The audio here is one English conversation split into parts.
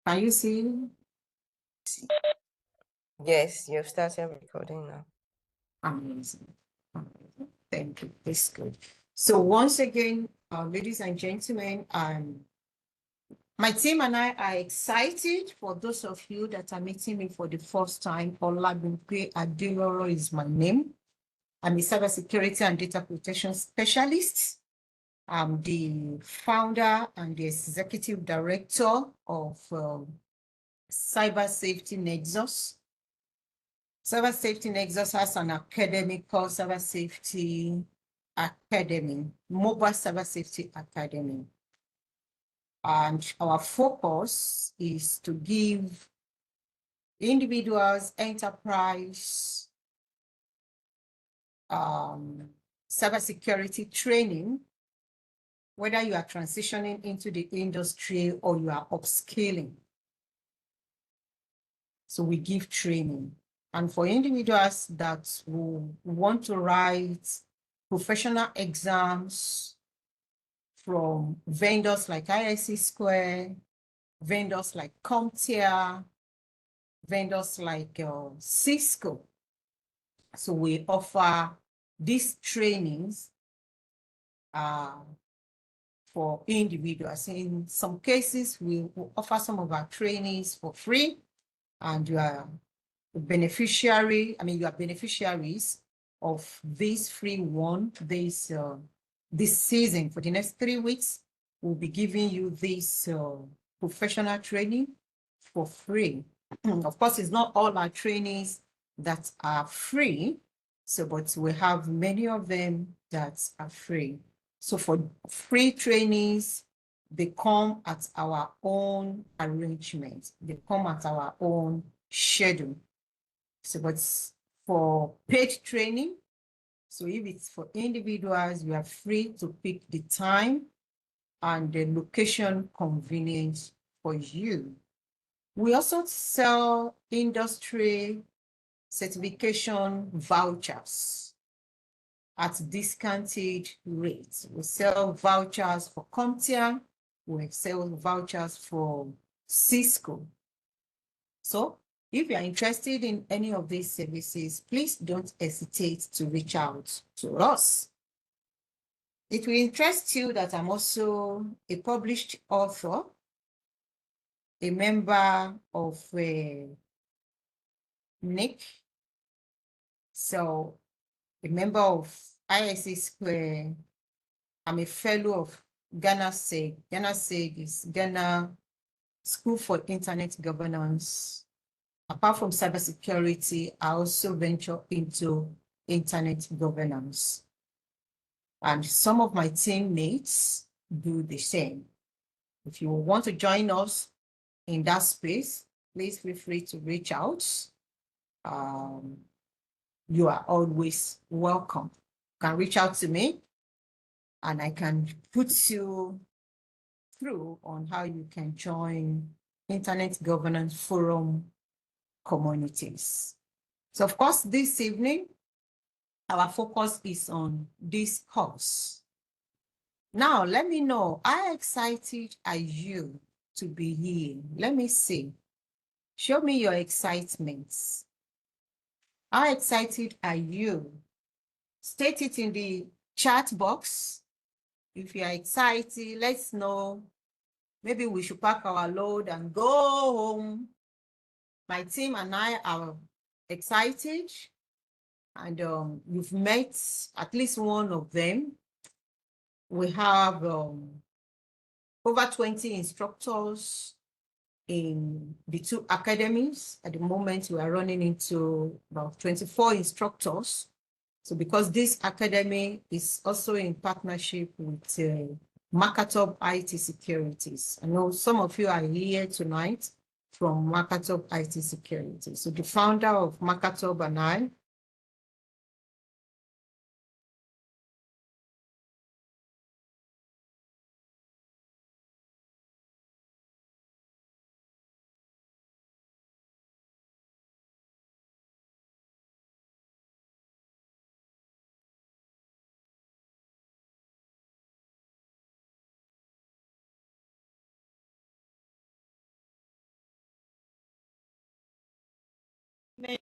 Can you see? Yes, you've started recording now. Amazing. Amazing. Thank you. That's good. So once again, ladies and gentlemen, my team and I are excited. For those of you that are meeting me for the first time, Olabimpe Adeloro is my name. I'm a cybersecurity and data protection specialist. I'm the founder and the executive director of CyberSafety Nexus. CyberSafety Nexus has an academy called CyberSafety Academy, Mobile CyberSafety Academy. And our focus is to give individuals, enterprise, cybersecurity training, whether you are transitioning into the industry or you are upscaling. So we give training. And for individuals that will want to write professional exams from vendors like IIC Square, vendors like CompTIA, vendors like Cisco. So we offer these trainings for individuals. In some cases, we will offer some of our trainings for free, and you are a beneficiary. I mean, you are beneficiaries of this free one. This season for the next 3 weeks, we'll be giving you this professional training for free. Of course, it's not all our trainings that are free. So, but we have many of them that are free. So for free trainings, they come at our own arrangement. They come at our own schedule. So, but for paid training, so if it's for individuals, you are free to pick the time and the location convenient for you. We also sell industry certification vouchers at discounted rates. We sell vouchers for CompTIA, we sell vouchers for Cisco. So if you are interested in any of these services, please don't hesitate to reach out to us. It will interest you that I'm also a published author, a member of NIC, so a member of IIC Square. I'm a fellow of Ghana SEG. Ghana SEG is Ghana School for Internet Governance. Apart from cybersecurity, I also venture into internet governance. And some of my teammates do the same. If you want to join us in that space, please feel free to reach out. You are always welcome. You can reach out to me and I can put you through on how you can join Internet Governance Forum communities. So of course, this evening, our focus is on this course. Now, let me know, how excited are you to be here? Let me see. Show me your excitement. How excited are you? State it in the chat box. If you are excited, let's know. Maybe we should pack our load and go home. My team and I are excited, and you've met at least one of them. We have over 20 instructors in the two academies. At the moment, we are running into about 24 instructors. So because this academy is also in partnership with Makatop IT Securities. I know some of you are here tonight from Makatop IT Security. So the founder of Makatop and I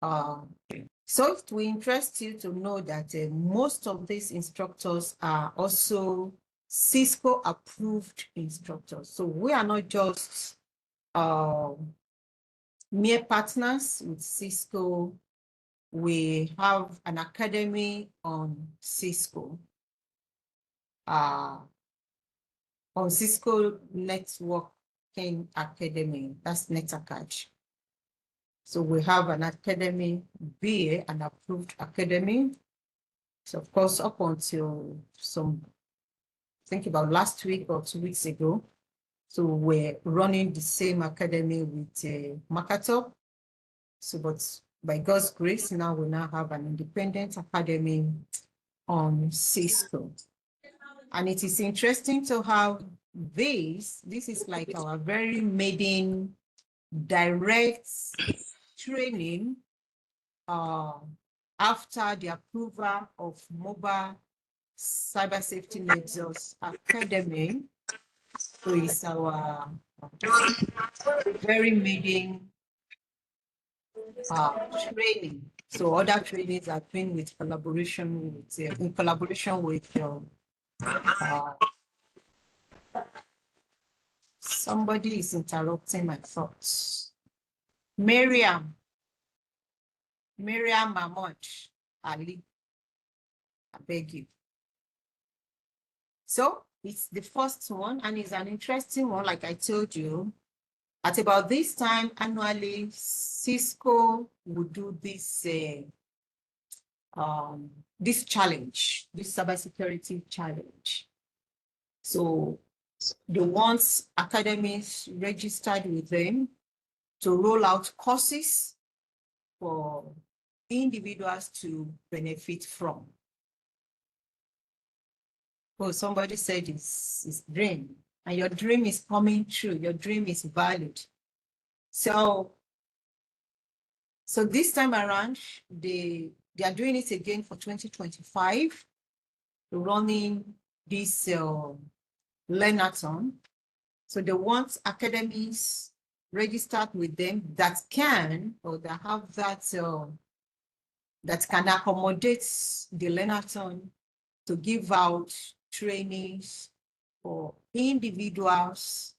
So it will interest you to know that most of these instructors are also Cisco approved instructors. So we are not just mere partners with Cisco. We have an academy on Cisco, on Cisco Networking Academy. That's NetAcad. So we have an academy, BA, an approved academy. So of course, up until think about last week or 2 weeks ago, so we're running the same academy with Makatop. So, but by God's grace, now we now have an independent academy on Cisco. And it is interesting to have this. This is like our very maiden direct training after the approval of Mobile CyberSafety Nexus Academy. So it's our very maiden training. So other trainings have been with collaboration with in collaboration with somebody is interrupting my thoughts. Miriam Mahmoud Ali, I beg you. So it's the first one and it's an interesting one, like I told you. At about this time annually, Cisco would do this this challenge, this cybersecurity challenge. So they want academies registered with them to roll out courses for individuals to benefit from. Oh, somebody said it's dream, and your dream is coming true. Your dream is valid. So this time around, they are doing it again for 2025, running this Learn-A-Thorn. So they want academies registered with them that can, or that have that, that can accommodate the Learn-A-Thorn to give out trainings for individuals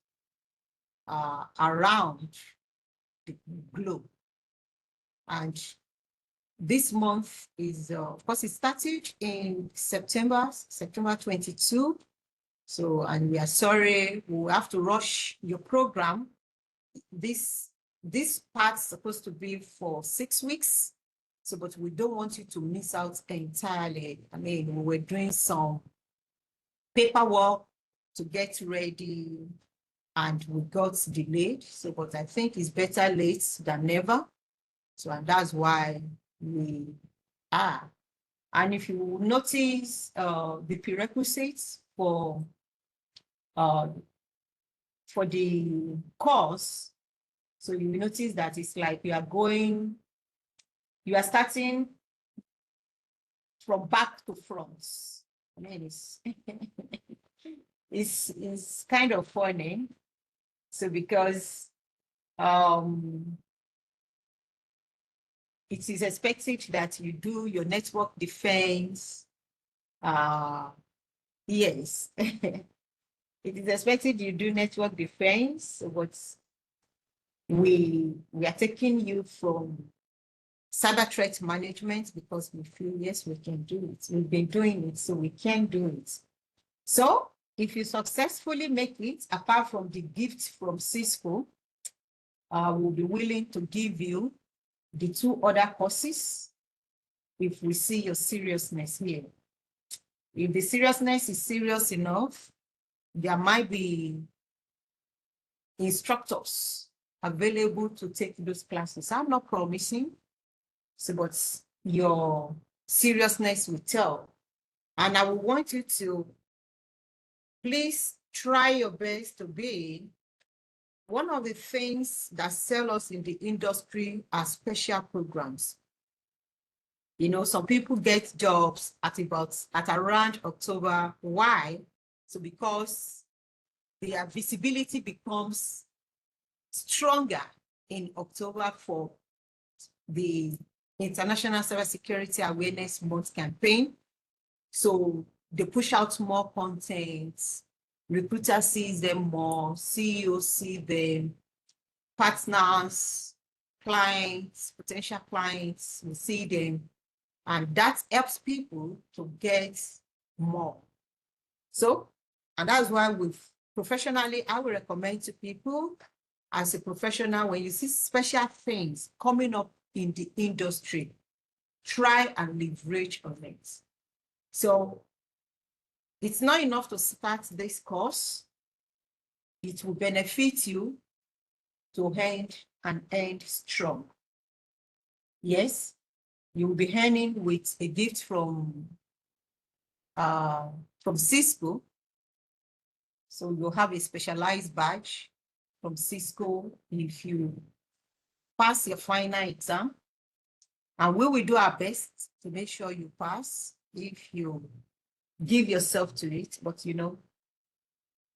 around the globe. And this month is, of course, it started in September 22. So, and we are sorry, we have to rush your program. This part's supposed to be for 6 weeks. So, but we don't want you to miss out entirely. I mean, we were doing some paperwork to get ready and we got delayed. So, but I think it's better late than never. So, and that's why we are. And if you notice the prerequisites for the course, so you will notice that it's like you are starting from back to front. I mean, it's kind of funny. So because it is expected that you do your network defense. Yes, it is expected you do network defense, but we are taking you from cyber threat management because we feel, yes, we can do it. We've been doing it, so we can do it. So if you successfully make it, apart from the gift from Cisco, we'll be willing to give you the 2 other courses if we see your seriousness here. If the seriousness is serious enough, there might be instructors available to take those classes. I'm not promising, so but your seriousness will tell. And I would want you to please try your best to be. One of the things that sell us in the industry are special programs. You know, some people get jobs at around October. Why? So because their visibility becomes stronger in October for the International Cybersecurity Awareness Month campaign. So they push out more content, recruiter sees them more, CEO see them, partners, clients, potential clients will see them, and that helps people to get more. So, and that's why professionally, I will recommend to people as a professional, when you see special things coming up in the industry, try and leverage on it. So it's not enough to start this course. It will benefit you to end strong. Yes, you will be earning with a gift from Cisco. So you'll have a specialized badge from Cisco if you pass your final exam. And we will do our best to make sure you pass if you give yourself to it. But you know,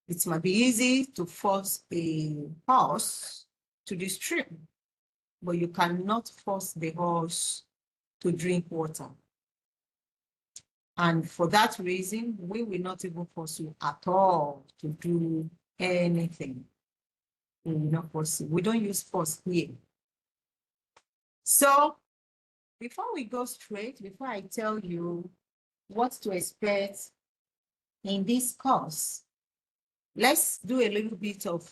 it might be easy to force a horse to the stream, but you cannot force the horse to drink water. And for that reason, we will not even force you at all to do anything. We will not force you. We don't use force here. So before we go straight, before I tell you what to expect in this course, let's do a little bit of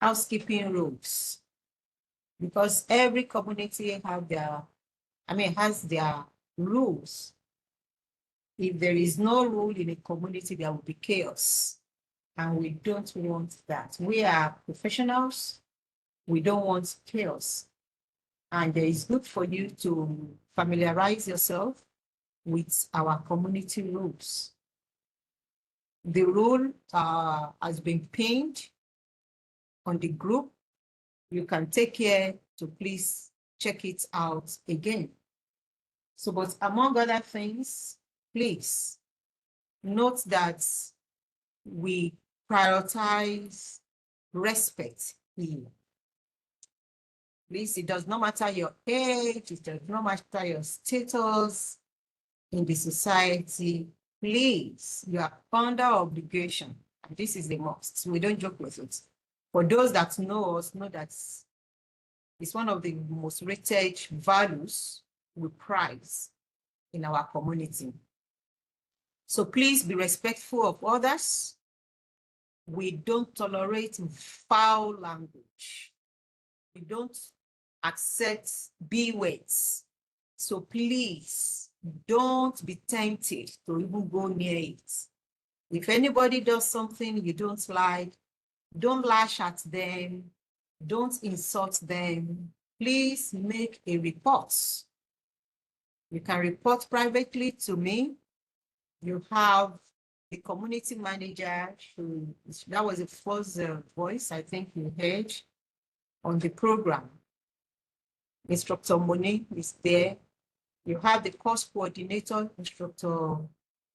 housekeeping rules, because every community has their rules. If there is no rule in a community, there will be chaos, and we don't want that. We are professionals. We don't want chaos, and it is good for you to familiarize yourself with our community rules. The rule has been pinned on the group. You can take care to please check it out again. So, but among other things, please note that we prioritize respect here. Please, it does not matter your age, it does not matter your status in the society. Please, you are under obligation. This is the must. We don't joke with it. For those that know us, know that it's one of the most rated values we prize in our community. So please be respectful of others. We don't tolerate foul language. We don't accept B words. So please don't be tempted to even go near it. If anybody does something you don't like, don't lash at them, don't insult them. Please make a report. You can report privately to me. You have the community manager that was the first voice I think you heard on the program. Instructor Moni is there. You have the course coordinator, Instructor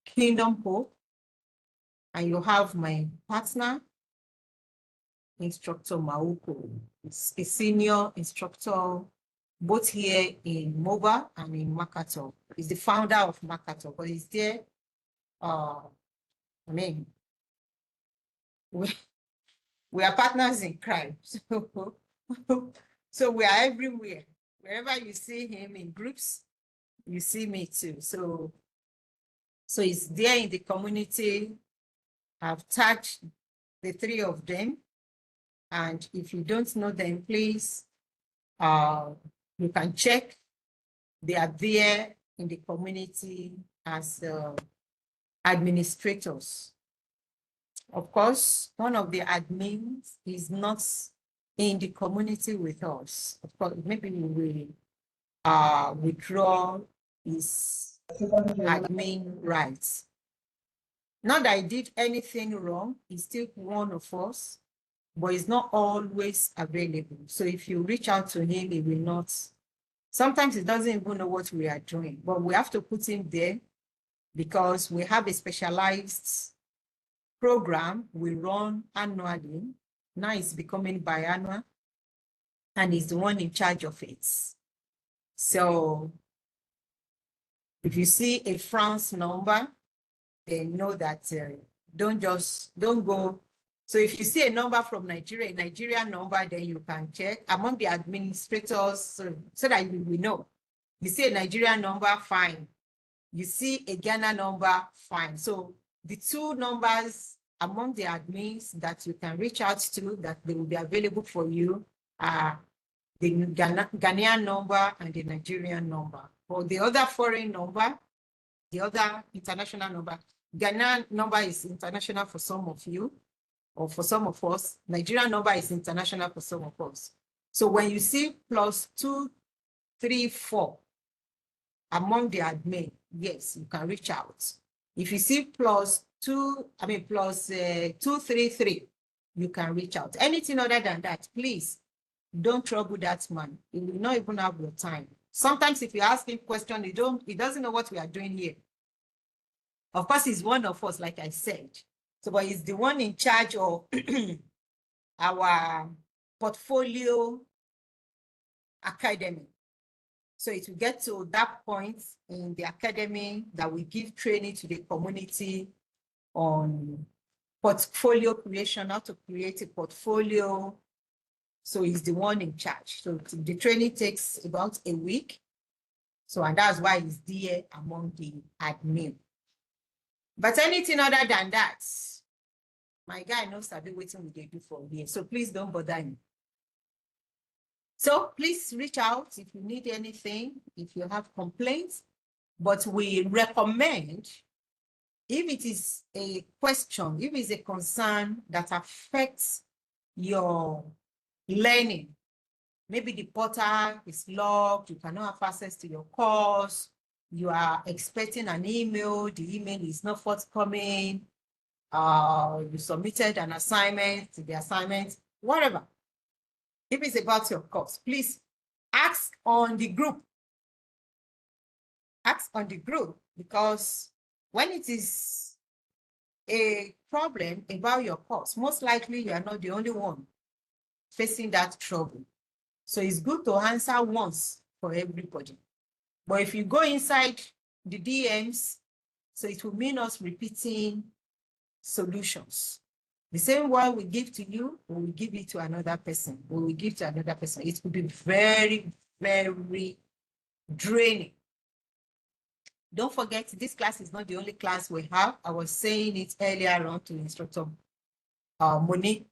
Kingdom Hope, and you have my partner, Instructor Mauko. It's a senior instructor, both here in MOBA and in Makato. He's the founder of Makato, but he's there. We are partners in crime. So we are everywhere. Wherever you see him in groups, you see me too. So it's there in the community. I've tagged the three of them. And if you don't know them, please, you can check. They are there in the community as administrators. Of course, one of the admins is not in the community with us. Of course, maybe we will withdraw his admin rights. Not that I did anything wrong, he's still one of us, but he's not always available. So if you reach out to him, he will not. Sometimes he doesn't even know what we are doing, but we have to put him there because we have a specialized program we run annually. Now it's becoming biannual, and he's the one in charge of it. So if you see a France number, then know that don't go. So if you see a number from Nigeria, a Nigerian number, then you can check among the administrators so that you will know. You see a Nigerian number, fine. You see a Ghana number, fine. So the two numbers among the admins that you can reach out to that they will be available for you are the Ghanaian number and the Nigerian number. For the other foreign number, the other international number, Ghana number is international for some of you, or for some of us. Nigerian number is international for some of us. So when you see +234 among the admin, yes, you can reach out. If you see +233, you can reach out. Anything other than that, please don't trouble that man. He will not even have your time. Sometimes if you ask him question, he doesn't know what we are doing here. Of course, he's one of us, like I said. So, but he's the one in charge of our portfolio academy. So it will get to that point in the academy that we give training to the community on portfolio creation, how to create a portfolio. So he's the one in charge. So the training takes about a week. So, and that's why he's there among the admin. But anything other than that, my guy knows I've been waiting with they do for years. So please don't bother him. So please reach out if you need anything, if you have complaints. But we recommend, if it is a question, if it's a concern that affects your learning, maybe the portal is locked, you cannot have access to your course, you are expecting an email, the email is not forthcoming, you submitted an assignment, the assignment, whatever. If it's about your course, please ask on the group. Ask on the group, because when it is a problem about your course, most likely you are not the only one facing that trouble. So it's good to answer once for everybody. But if you go inside the DMs, so it will mean us repeating solutions. The same one we give to you, we will give it to another person. We will give to another person. It will be very, very draining. Don't forget, this class is not the only class we have. I was saying it earlier on to Instructor Monique.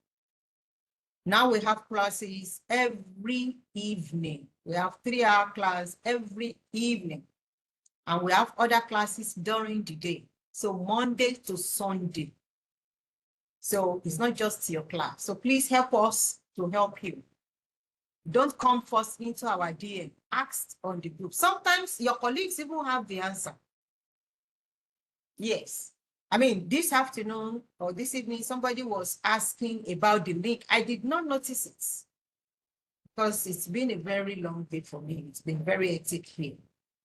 Now we have classes every evening. We have 3-hour class every evening. And we have other classes during the day. So Monday to Sunday. So it's not just your class. So please help us to help you. Don't come first into our DM. Ask on the group. Sometimes your colleagues even have the answer. Yes. I mean, this afternoon or this evening, somebody was asking about the link. I did not notice it because it's been a very long day for me. It's been very hectic here.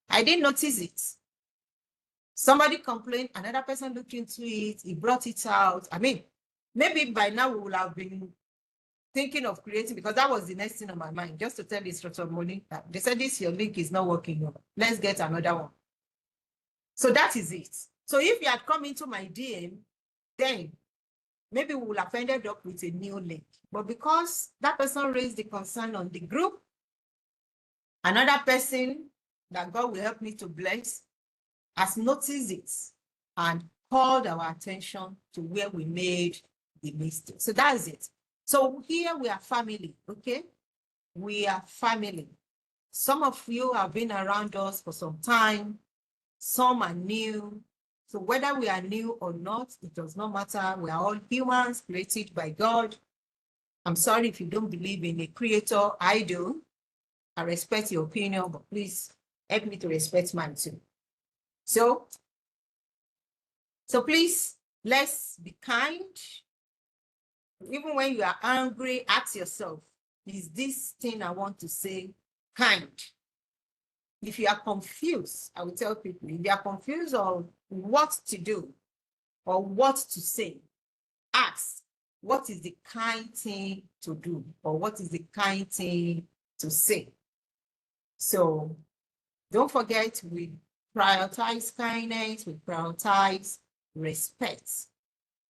I didn't notice it. Somebody complained, another person looked into it, he brought it out. I mean, maybe by now we will have been thinking of creating, because that was the next thing on my mind, just to tell Instructor Moni that they said this, your link is not working. Let's get another one. So that is it. So if you had come into my DM, then maybe we will have ended up with a new link. But because that person raised the concern on the group, another person that God will help me to bless has noticed it and called our attention to where we made the mistake. So that's it. So here we are family, okay? We are family. Some of you have been around us for some time. Some are new. So whether we are new or not, it does not matter. We are all humans created by God. I'm sorry if you don't believe in a creator. I do. I respect your opinion, but please help me to respect mine too. So please, let's be kind. Even when you are angry, ask yourself, is this thing I want to say kind? If you are confused, I will tell people, if you are confused on what to do or what to say, ask, what is the kind thing to do or what is the kind thing to say? So Don't forget, we prioritize kindness, we prioritize respect.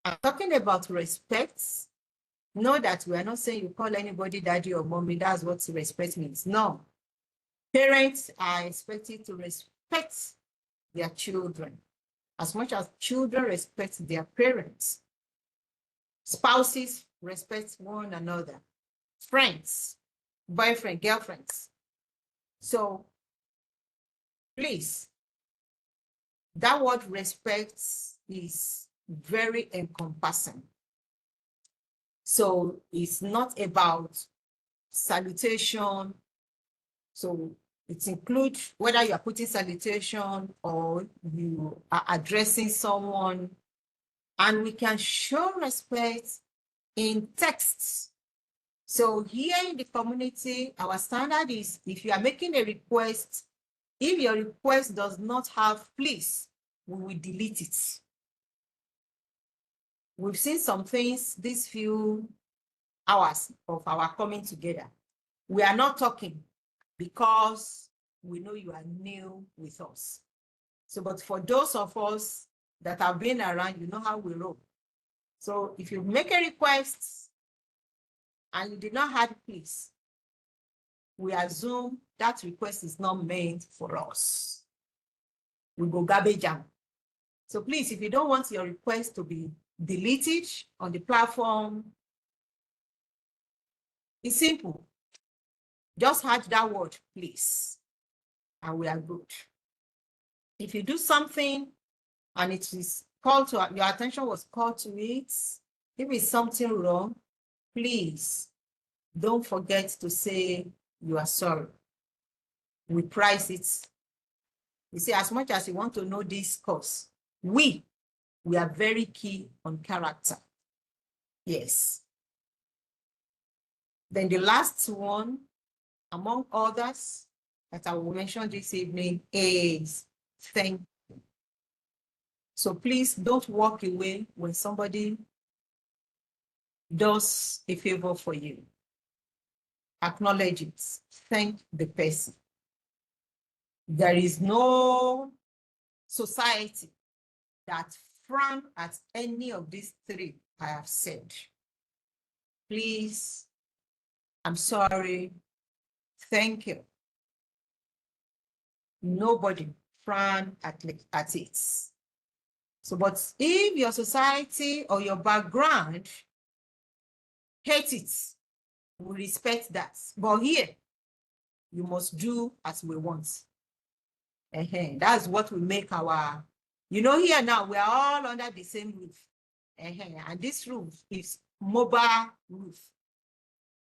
I'm talking about respect. Know that we are not saying you call anybody daddy or mommy. That's what respect means. No. Parents are expected to respect their children as much as children respect their parents. Spouses respect one another. Friends, boyfriend, girlfriends. So please, that word respect is very encompassing. So it's not about salutation. So it includes whether you are putting salutation or you are addressing someone. And we can show respect in texts. So here in the community, our standard is if you are making a request, if your request does not have please, we will delete it. We've seen some things these few hours of our coming together. We are not talking because we know you are new with us. So, but for those of us that have been around, you know how we roll. So if you make a request and you did not have please, we assume that request is not meant for us. We go garbage down. So please, if you don't want your request to be deleted on the platform, it's simple. Just add that word, please, and we are good. If you do something and it is called to, your attention was called to it, if it's something wrong, please don't forget to say you are sorry. We price it. You see, as much as you want to know this course, we are very key on character. Yes. Then the last one, among others, that I will mention this evening is thank you. So please don't walk away when somebody does a favor for you. Acknowledge it. Thank the person. There is no society that frown at any of these three I have said. Please, I'm sorry, thank you. Nobody frown at it. So, but if your society or your background hates it, we respect that. But here, you must do as we want. That's what we make our, here now, we are all under the same roof. And this roof is mobile roof.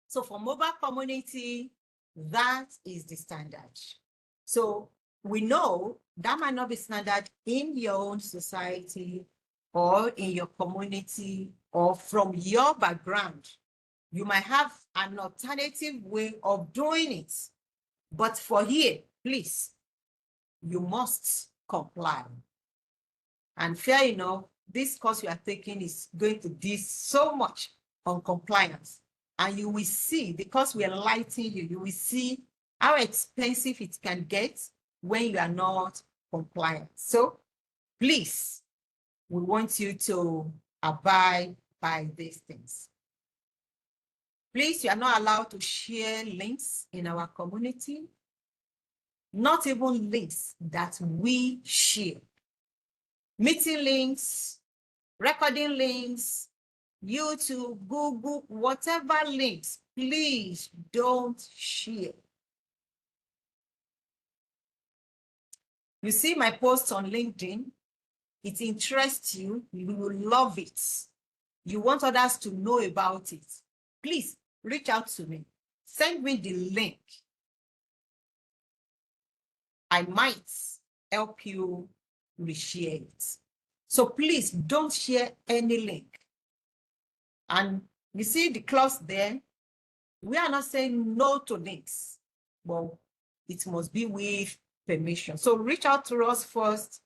So for mobile community, that is the standard. So we know that might not be standard in your own society or in your community or from your background. You might have an alternative way of doing it. But for here, please, you must comply. And fair enough, this course you are taking is going to do so much on compliance. And you will see, because we are enlightening you, you will see how expensive it can get when you are not compliant. So please, we want you to abide by these things. Please, you are not allowed to share links in our community, not even links that we share. Meeting links, recording links, YouTube, Google, whatever links, please don't share. You see my post on LinkedIn, it interests you, you will love it. You want others to know about it. Please reach out to me. Send me the link. I might help you reshare it. So please don't share any link. And you see the clause there, we are not saying no to links, but it must be with permission. So reach out to us first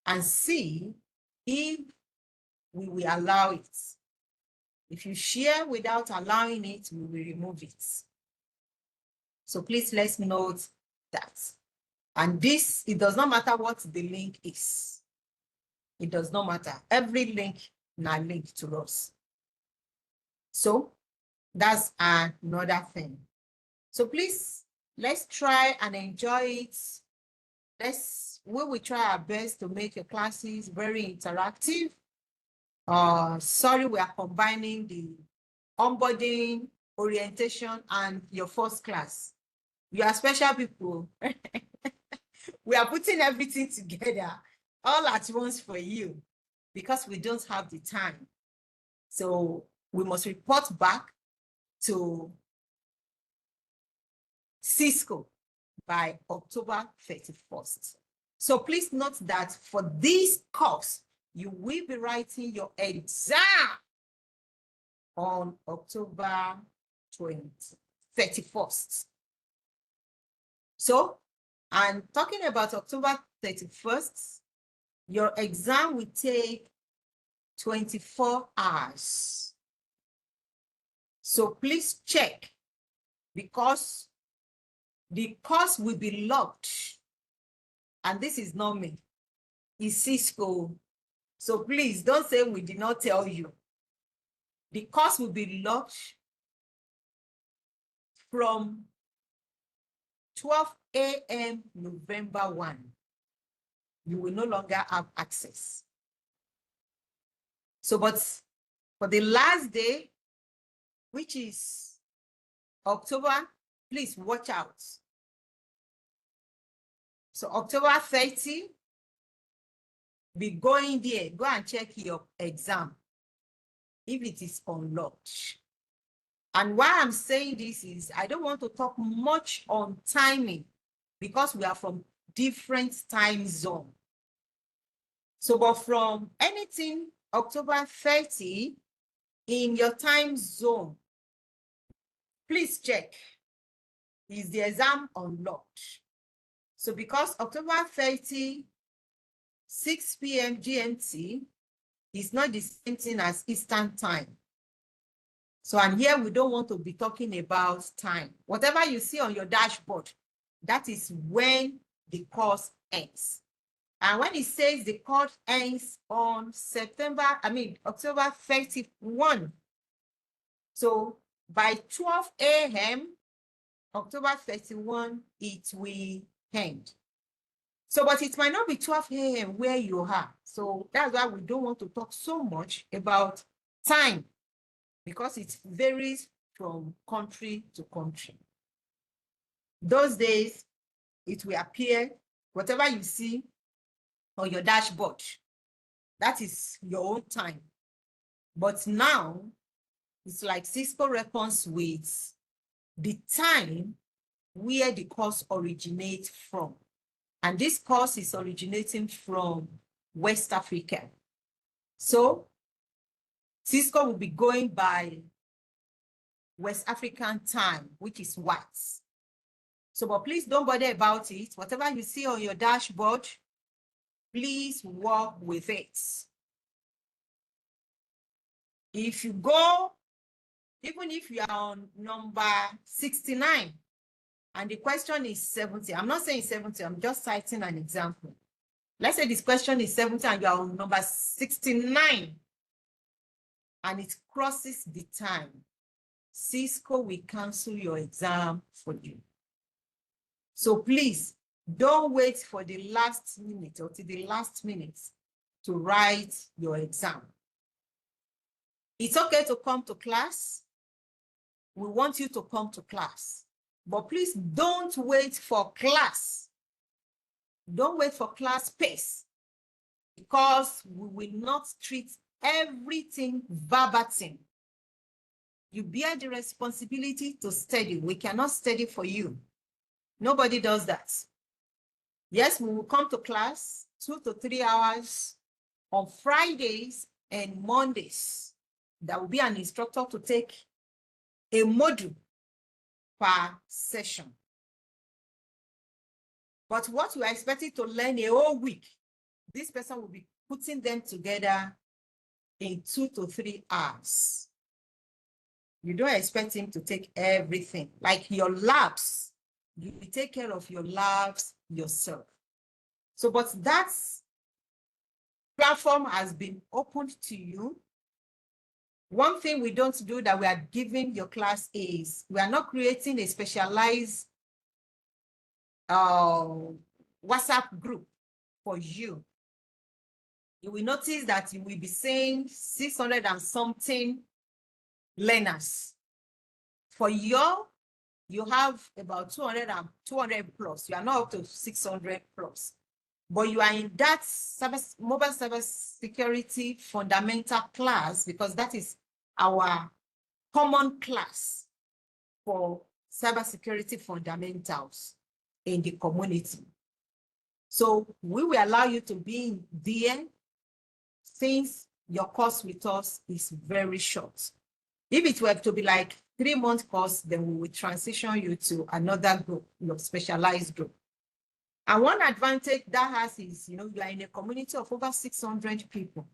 and see if we will allow it. If you share without allowing it, we will remove it. So please let's note that. And this, it does not matter what the link is. It does not matter. Every link now link to us. So that's another thing. So please, let's try and enjoy it. We will try our best to make your classes very interactive. Sorry, we are combining the onboarding, orientation, and your first class. You are special people. We are putting everything together all at once for you because we don't have the time. So we must report back to Cisco by October 31st. So please note that for this course, you will be writing your exam on October 31st. So, and talking about October 31st, your exam will take 24 hours. So please check because the course will be locked. And this is not me, it's Cisco. So please don't say we did not tell you. The course will be locked from 12 a.m. November 1. You will no longer have access. So, but for the last day, which is October, please watch out. So October 30, be going there, go and check your exam if it is unlocked. And why I'm saying this is I don't want to talk much on timing because we are from different time zone. So, but from anything October 30 in your time zone, please check, is the exam unlocked? So because October 30, 6 p.m. GMT is not the same thing as Eastern time. So, and here we don't want to be talking about time. Whatever you see on your dashboard, that is when the course ends. And when it says the course ends on October 31. So by 12 a.m., October 31, it will end. So, but it might not be 12 a.m. where you are. So that's why we don't want to talk so much about time because it varies from country to country. Those days, it will appear, whatever you see on your dashboard, that is your own time. But now, it's like Cisco reckons with the time where the course originates from. And this course is originating from West Africa. So Cisco will be going by West African time, which is what. So, but please don't bother about it. Whatever you see on your dashboard, please work with it. If you go, even if you are on number 69, and the question is 70, I'm not saying 70, I'm just citing an example. Let's say this question is 70 and you are on number 69, and it crosses the time, Cisco will cancel your exam for you. So please don't wait for the last minute or to the last minute to write your exam. It's okay to come to class. We want you to come to class, but please don't wait for class. Don't wait for class pace because we will not treat everything verbatim. You bear the responsibility to study. We cannot study for you. Nobody does that. Yes, we will come to class 2 to 3 hours on Fridays and Mondays. There will be an instructor to take a module per session. But what you are expecting to learn a whole week, this person will be putting them together in 2 to 3 hours. You don't expect him to take everything. Like your labs, You will take care of your labs yourself. So, but that platform has been opened to you. One thing we don't do that we are giving your class is we are not creating a specialized WhatsApp group for you. You will notice that you will be saying 600 and something learners. For you have about 200 plus. You are not up to 600 plus. But you are in that mobile cyber security fundamental class because that is our common class for cybersecurity fundamentals in the community. So we will allow you to be there since your course with us is very short. If it were to be like 3-month course, then we will transition you to another group, your specialized group. And one advantage that has is, you are in a community of over 600 people.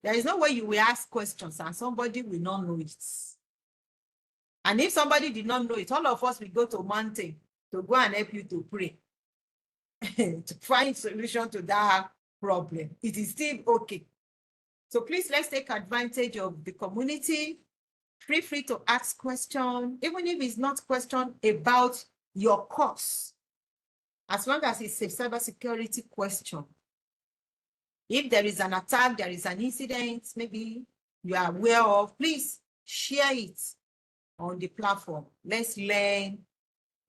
There is no way you will ask questions and somebody will not know it. And if somebody did not know it, all of us will go to mountain to go and help you to pray, to find solution to that problem. It is still okay. So please, let's take advantage of the community. Feel free to ask questions, even if it's not question about your course, as long as it's a cybersecurity question. If there is an attack, there is an incident, maybe you are aware of, please share it on the platform. Let's learn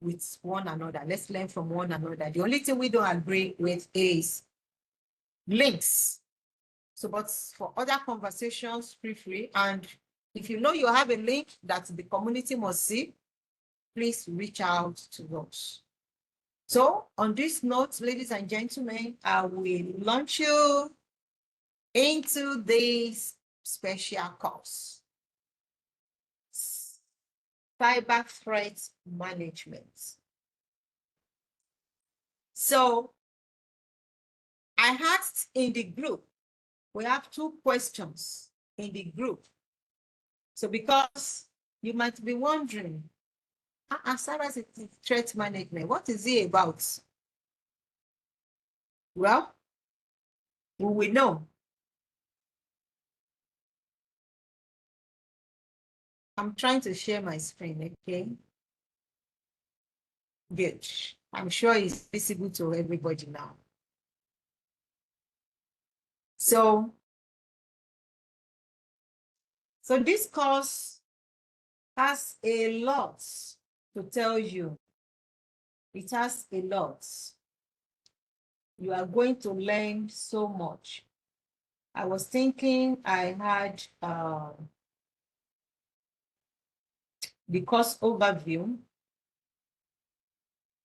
with one another. Let's learn from one another. The only thing we don't agree with is links. So, but for other conversations, feel free. And if you know you have a link that the community must see, please reach out to us. So on this note, ladies and gentlemen, I will launch you into this special course, Cyber Threat Management. So I asked in the group, we have 2 questions in the group. So because you might be wondering, cyber threat management, what is it about? Well, we will know. I'm trying to share my screen, okay? Good. I'm sure it's visible to everybody now. So this course has a lot to tell you. It has a lot. You are going to learn so much. I was thinking I had the course overview.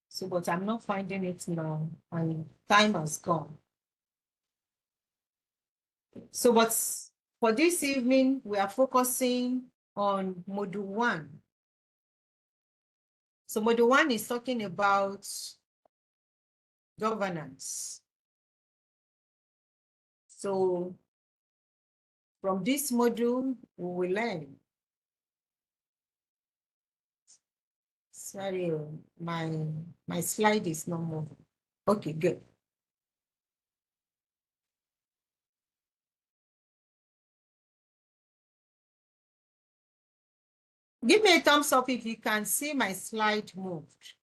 So, but I'm not finding it now, and time has gone. So, but for this evening, we are focusing on Module 1. So Module 1 is talking about governance. So from this module, we will learn. Sorry, my slide is not moving. Okay, good. Give me a thumbs up if you can see my slide moved.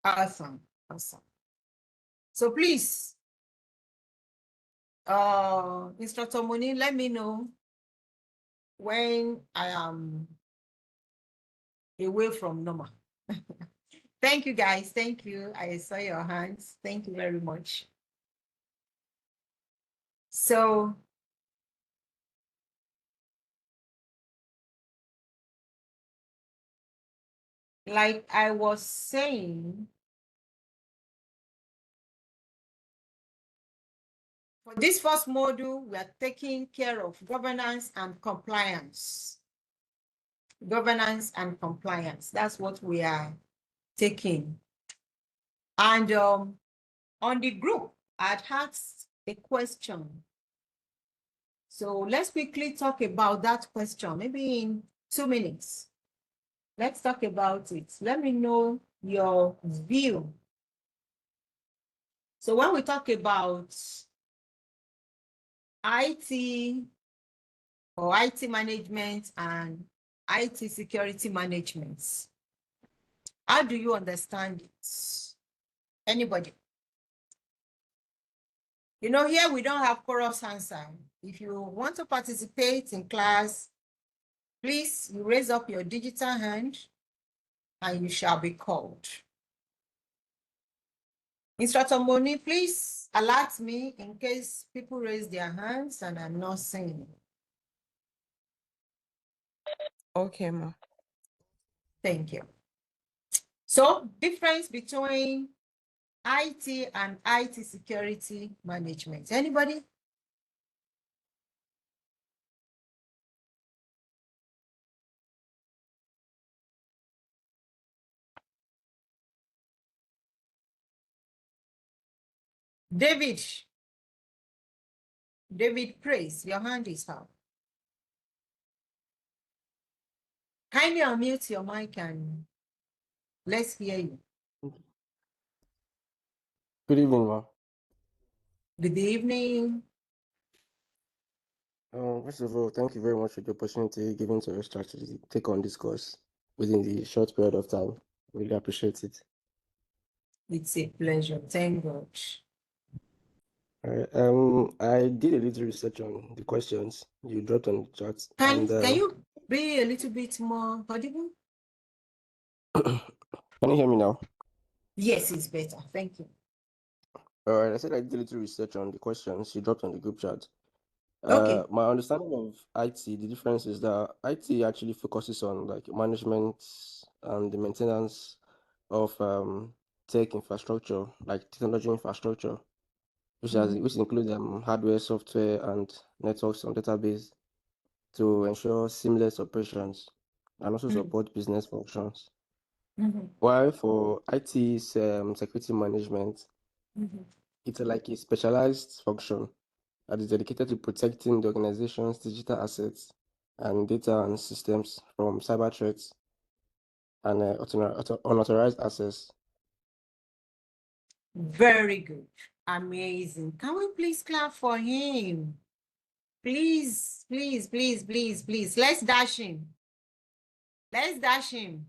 Awesome, awesome. So please, Instructor Moni, let me know when I am away from normal. Thank you, guys. Thank you. I saw your hands. Thank you very much. So like I was saying, for this first module, we are taking care of governance and compliance. Governance and compliance, that's what we are taking. And on the group, I'd asked a question. So let's quickly talk about that question, maybe in 2 minutes. Let's talk about it. Let me know your view. So when we talk about IT or IT management and IT security management, how do you understand it? Anybody? You know, here we don't have chorus answer. If you want to participate in class, please you raise up your digital hand and you shall be called. Instructor Moni, please alert me in case people raise their hands and I'm not seeing. Okay, ma. Thank you. So, difference between IT and IT security management. Anybody? David. David Praise, your hand is up. Kindly unmute your mic and let's hear you. Good evening, ma. Good evening. First of all, thank you very much for the opportunity given to us to actually take on this course within the short period of time. Really appreciate it. It's a pleasure. Thank God. All right. I did a little research on the questions you dropped on the chat. Can you be a little bit more audible? Can you hear me now? Yes, it's better. Thank you. All right. I said I did a little research on the questions you dropped on the group chat. Okay. My understanding of IT, the difference is that IT actually focuses on like management and the maintenance of tech infrastructure, like technology infrastructure, which includes hardware, software, and networks on database to ensure seamless operations and also support business functions. While for IT security management, it's like a specialized function that is dedicated to protecting the organization's digital assets and data and systems from cyber threats and unauthorized access. Very good. Amazing. Can we please clap for him? Please, please, please, please, please. Let's dash him. Let's dash him.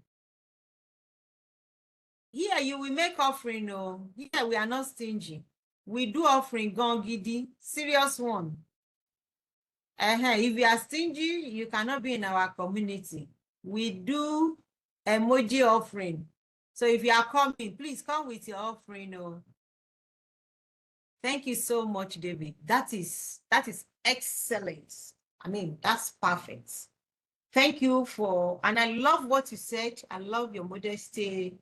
Here you will make offering. No, here we are not stingy. We do offering gongidi, serious one. If you are stingy, you cannot be in our community. We do emoji offering. So if you are coming, please come with your offering. No. Thank you so much, David. That is excellent. I mean, that's perfect. Thank you and I love what you said. I love your modesty.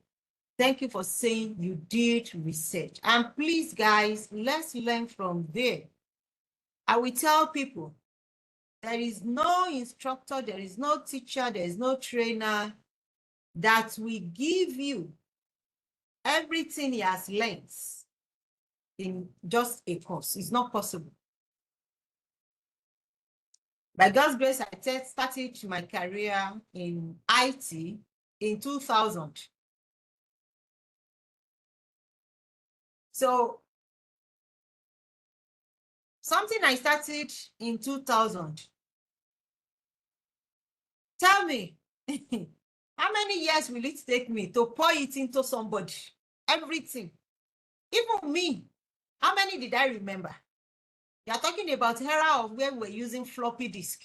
Thank you for saying you did research. And please, guys, let's learn from there. I will tell people, there is no instructor, there is no teacher, there is no trainer that will give you everything he has learned in just a course. It's not possible. By God's grace, I started my career in IT in 2000. So something I started in 2000. Tell me, how many years will it take me to pour it into somebody? Everything. Even me. How many did I remember? You are talking about era of where we're using floppy disk,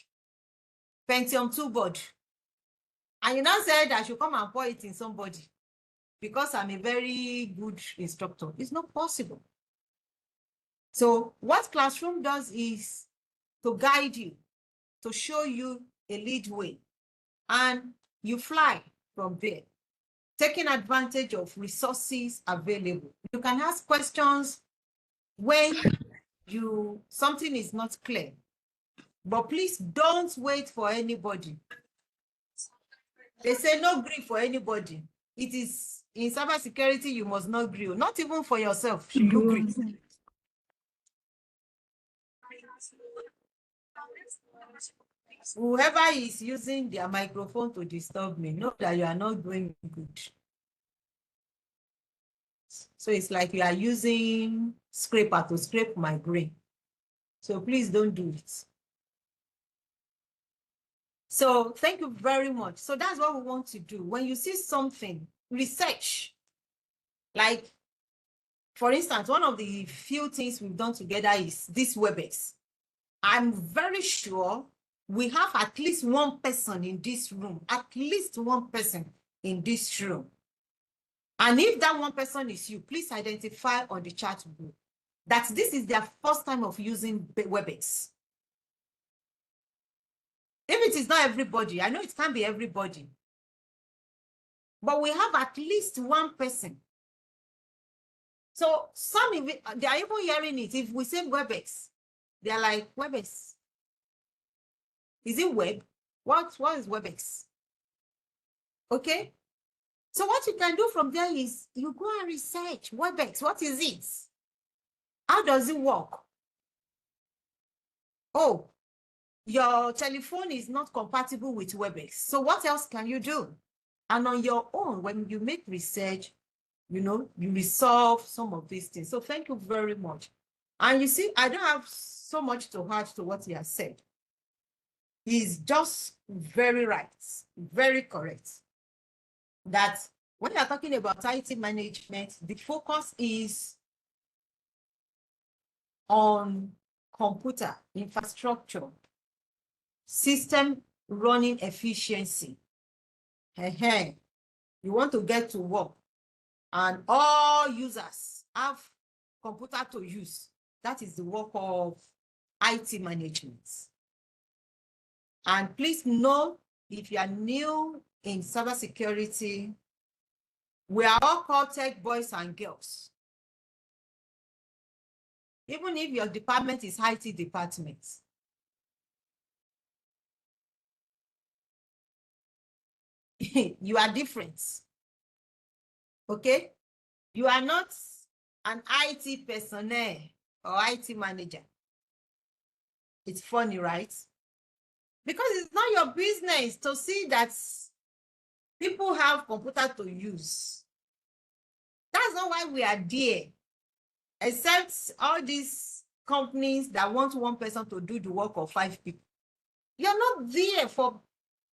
Pentium 2 board. And you now said I should come and pour it in somebody because I'm a very good instructor. It's not possible. So what Classroom does is to guide you, to show you a lead way, and you fly from there, taking advantage of resources available. You can ask questions when something is not clear, but please don't wait for anybody. They say no grief for anybody. It is in cybersecurity, you must not grieve, not even for yourself. Should you grieve? Whoever is using their microphone to disturb me, know that you are not doing good. So it's like you are using scraper to scrape my brain. So please don't do it. So thank you very much. So that's what we want to do. When you see something, research. Like, for instance, one of the few things we've done together is this WebEx. I'm very sure we have at least one person in this room, at least one person in this room. And if that one person is you, please identify on the chat group that this is their first time of using WebEx. If it is not everybody, I know it can't be everybody, but we have at least one person. So some, they are even hearing it. If we say WebEx, they're like, WebEx. Is it web? What is WebEx? Okay. So what you can do from there is you go and research WebEx. What is it? How does it work? Oh, your telephone is not compatible with WebEx. So what else can you do? And on your own, when you make research, you know, you resolve some of these things. So thank you very much. And you see, I don't have so much to add to what he has said. He's just very right, very correct. That when you're talking about IT management, the focus is on computer infrastructure, system running efficiency. You want to get to work and all users have computer to use. That is the work of IT management. And please know, if you are new in cybersecurity, we are all called tech boys and girls. Even if your department is IT department. You are different. Okay? You are not an IT personnel or IT manager. It's funny, right? Because it's not your business to see that people have computer to use. That's not why we are there. Except all these companies that want one person to do the work of 5 people. You're not there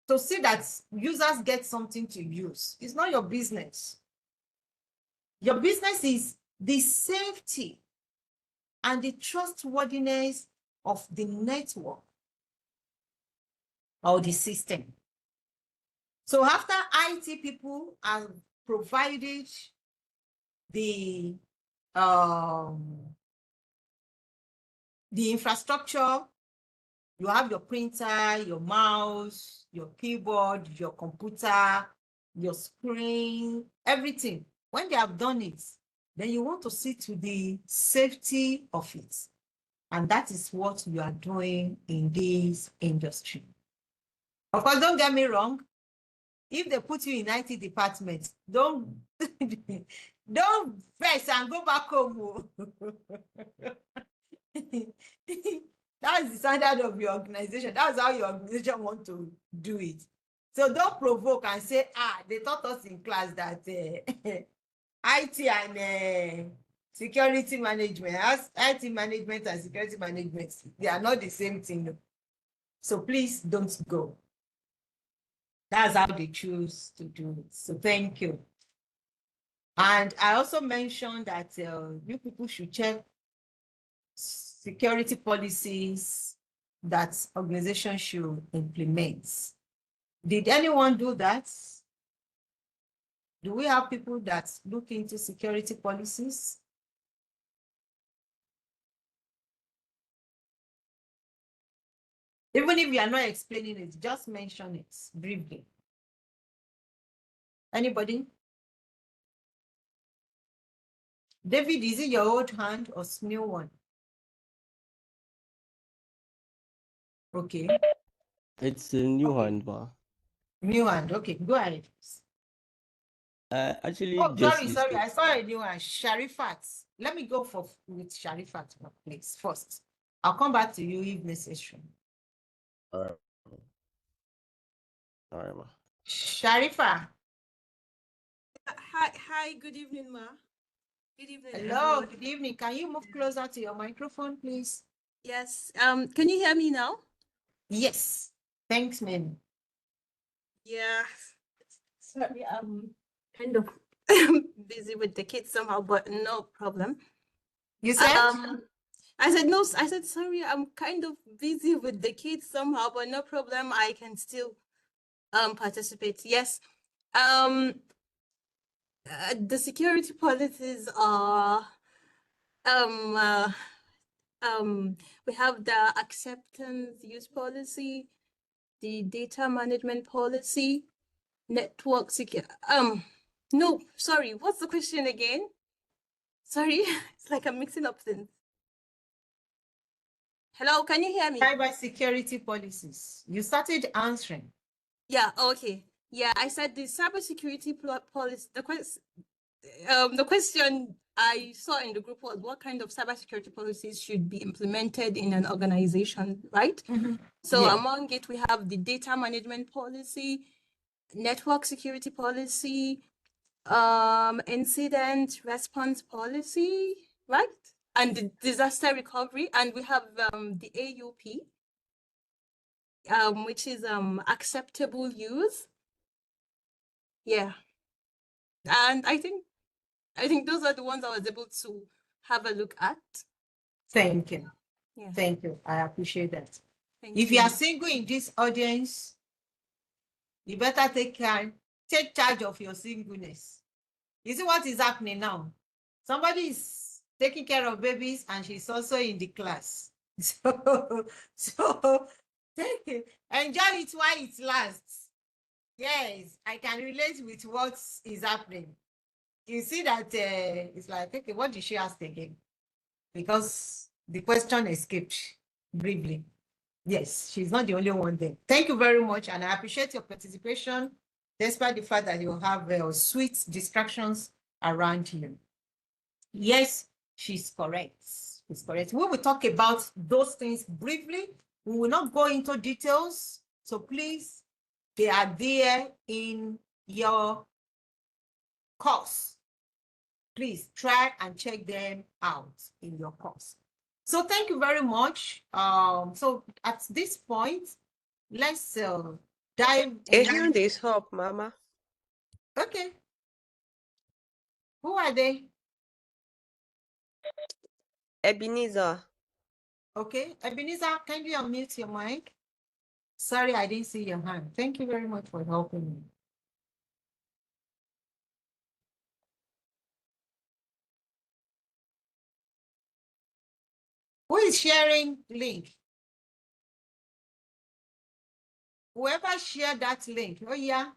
to see that users get something to use. It's not your business. Your business is the safety and the trustworthiness of the network or the system. So after IT people have provided the infrastructure, you have your printer, your mouse, your keyboard, your computer, your screen, everything. When they have done it, then you want to see to the safety of it. And that is what you are doing in this industry. Of course, don't get me wrong. If they put you in IT department, don't vex and go back home. That's the standard of your organization. That's how your organization want to do it. So don't provoke and say, they taught us in class that IT and security management, as IT management and security management, they are not the same thing. So please don't go. That's how they choose to do it. So thank you. And I also mentioned that you people should check security policies that organizations should implement. Did anyone do that? Do we have people that look into security policies? Even if you are not explaining it, just mention it briefly. Anybody? David, is it your old hand or new one? Okay. It's a new hand, ma. New hand. Okay, go ahead. Actually, Oh, just sorry. listening. I saw a new one. Sharifat. Let me go with Sharifat, please, first. I'll come back to you if necessary. All right. All right, ma. Sharifa. Hi, good evening, ma. Good evening, Hello, everyone. good evening. Can you move closer to your microphone, please? Yes, can you hear me now? Yes. Thanks, man. Yeah. Sorry, I'm kind of busy with the kids somehow, but no problem. You said? I said no, I said sorry, I'm kind of busy with the kids somehow, but no problem. I can still participate. Yes. The security policies are uh, we have the acceptance use policy, the data management policy, network secure. No, sorry. What's the question again? Sorry, it's like I'm mixing up things. Hello, can you hear me? Cybersecurity policies. You started answering. Yeah. Okay. Yeah, I said the cybersecurity policy. The question I saw in the group was what kind of cybersecurity policies should be implemented in an organization, right? So Yeah. among it, we have the data management policy, network security policy, incident response policy, right? And the disaster recovery, and we have the AUP, which is acceptable use. Yeah, and I think those are the ones I was able to have a look at. Thank you. Yeah. Thank you. I appreciate that. Thank If you. you are single in this audience, you better take charge of your singleness. You see what is happening now? Somebody is taking care of babies and she's also in the class. So take it. Enjoy it while it lasts. Yes, I can relate with what is happening. You see that it's like, okay, what did she ask again? Because the question escaped briefly. Yes, she's not the only one there. Thank you very much, and I appreciate your participation, despite the fact that you have sweet distractions around you. Yes, she's correct. She's correct. We will talk about those things briefly. We will not go into details. So please, they are there in your course. Please try and check them out in your course. So thank you very much. So at this point, let's dive A in. hand is up, Mama. Okay. Who are they? Ebenezer. Okay. Ebenezer, kindly unmute your mic. Sorry, I didn't see your hand. Thank you very much for helping me. Who is sharing link? Whoever shared that link. Oh, yeah.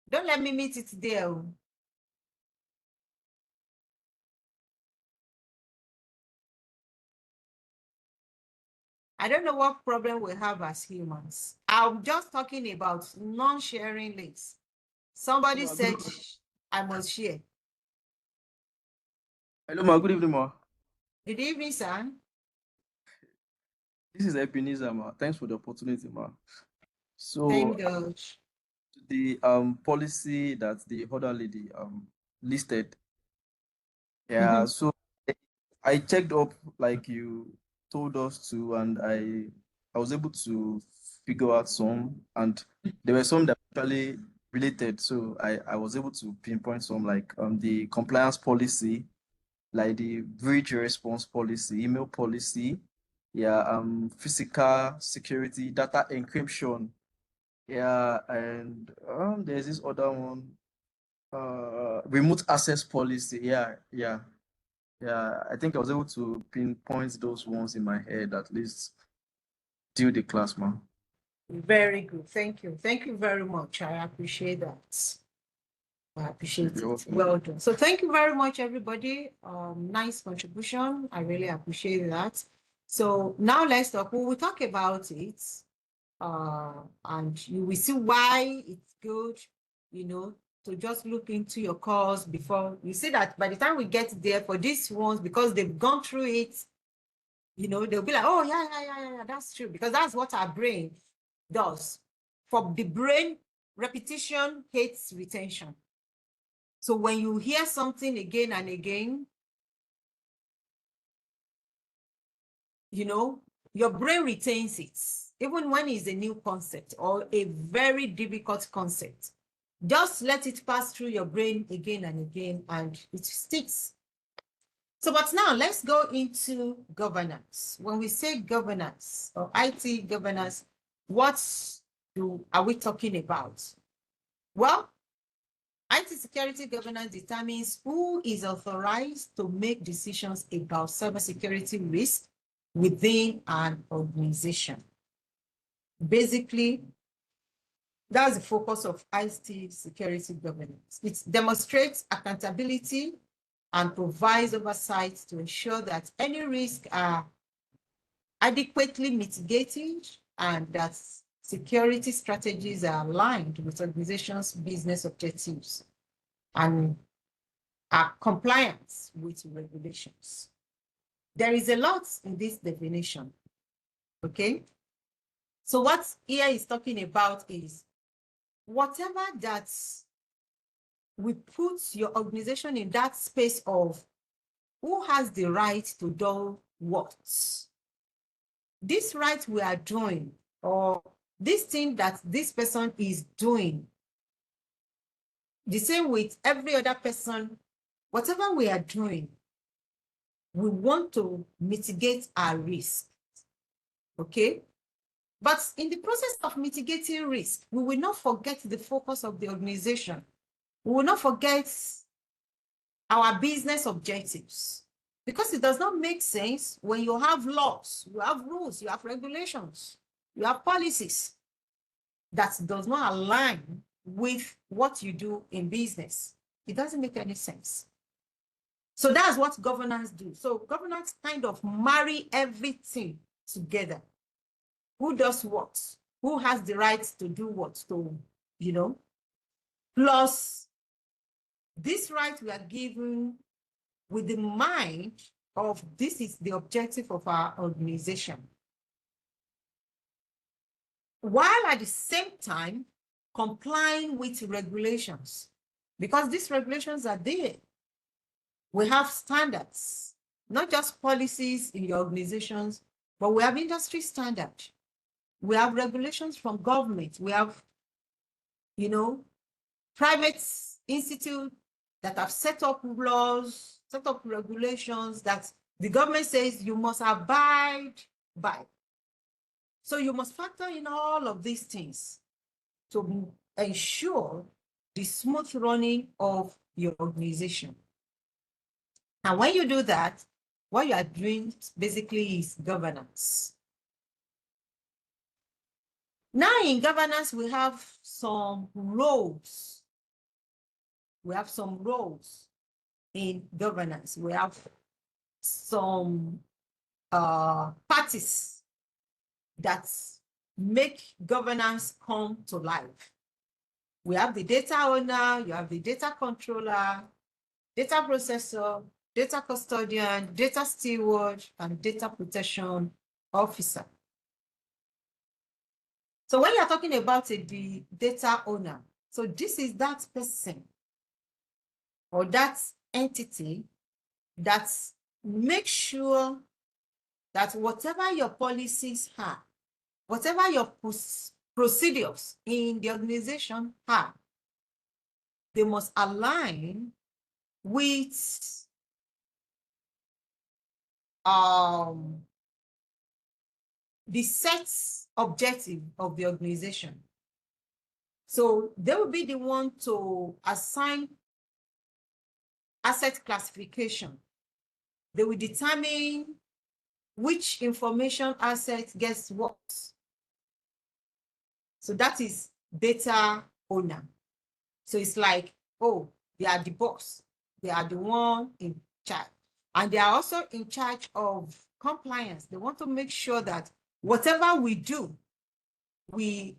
Don't let me meet it there. I don't know what problem we have as humans. I'm just talking about non-sharing links. Somebody said I must share. Hello, ma. Good evening, ma. Good evening, sir. This is Ebenezer, ma. Thanks for the opportunity, ma. So Thank God. the policy that the other lady listed, yeah. So I checked up like you told us to, and I was able to figure out some, and there were some that actually related. So I was able to pinpoint some, like the compliance policy, like the breach response policy, email policy, yeah, physical security, data encryption, yeah, and there's this other one, remote access policy, yeah. I think I was able to pinpoint those ones in my head at least till the class, man. Very good. Thank you. Thank you very much. I appreciate that. I appreciate You're it. welcome. Well done. So thank you very much, everybody. Nice contribution. I really appreciate that. So now let's talk. We will talk about it. And you will see why it's good, to just look into your course before you see that by the time we get there for these ones, because they've gone through it, they'll be like, oh, yeah, that's true, because that's what our brain does. For the brain, repetition hates retention. So when you hear something again and again, you know, your brain retains it, even when it's a new concept or a very difficult concept. Just let it pass through your brain again and again, and it sticks. So, but now let's go into governance. When we say governance or IT governance, what are we talking about? Well, IT security governance determines who is authorized to make decisions about cybersecurity risk within an organization. Basically, that's the focus of IT security governance. It demonstrates accountability and provides oversight to ensure that any risks are adequately mitigated and that security strategies are aligned with organizations' business objectives and are compliant with regulations. There is a lot in this definition, okay? So what here is talking about is whatever that we put your organization in that space of who has the right to do what. This right we are doing, or this thing that this person is doing, the same with every other person, whatever we are doing, we want to mitigate our risk, okay? But in the process of mitigating risk, we will not forget the focus of the organization. We will not forget our business objectives, because it does not make sense when you have laws, you have rules, you have regulations, you have policies that does not align with what you do in business. It doesn't make any sense. So that's what governance do. So governance kind of marry everything together. Who does what? Who has the right to do what? To, you know, plus this right we are given with the mind of this is the objective of our organization, while at the same time complying with regulations, because these regulations are there. We have standards, not just policies in your organizations, but we have industry standards. We have regulations from government. We have, you know, private institutes that have set up laws, set up regulations that the government says you must abide by. So you must factor in all of these things to ensure the smooth running of your organization. And when you do that, what you are doing basically is governance. Now in governance, we have some roles. We have some roles in governance. We have some parties that make governance come to life. We have the data owner, you have the data controller, data processor, data custodian, data steward, and data protection officer. So when you're talking about the data owner, so this is that person or that entity that makes sure that whatever your policies are, whatever your procedures in the organization are, they must align with the set objective of the organization. So they will be the one to assign asset classification. They will determine which information asset gets what. So that is data owner. So it's like, oh, they are the boss. They are the one in charge. And they are also in charge of compliance. They want to make sure that whatever we do, we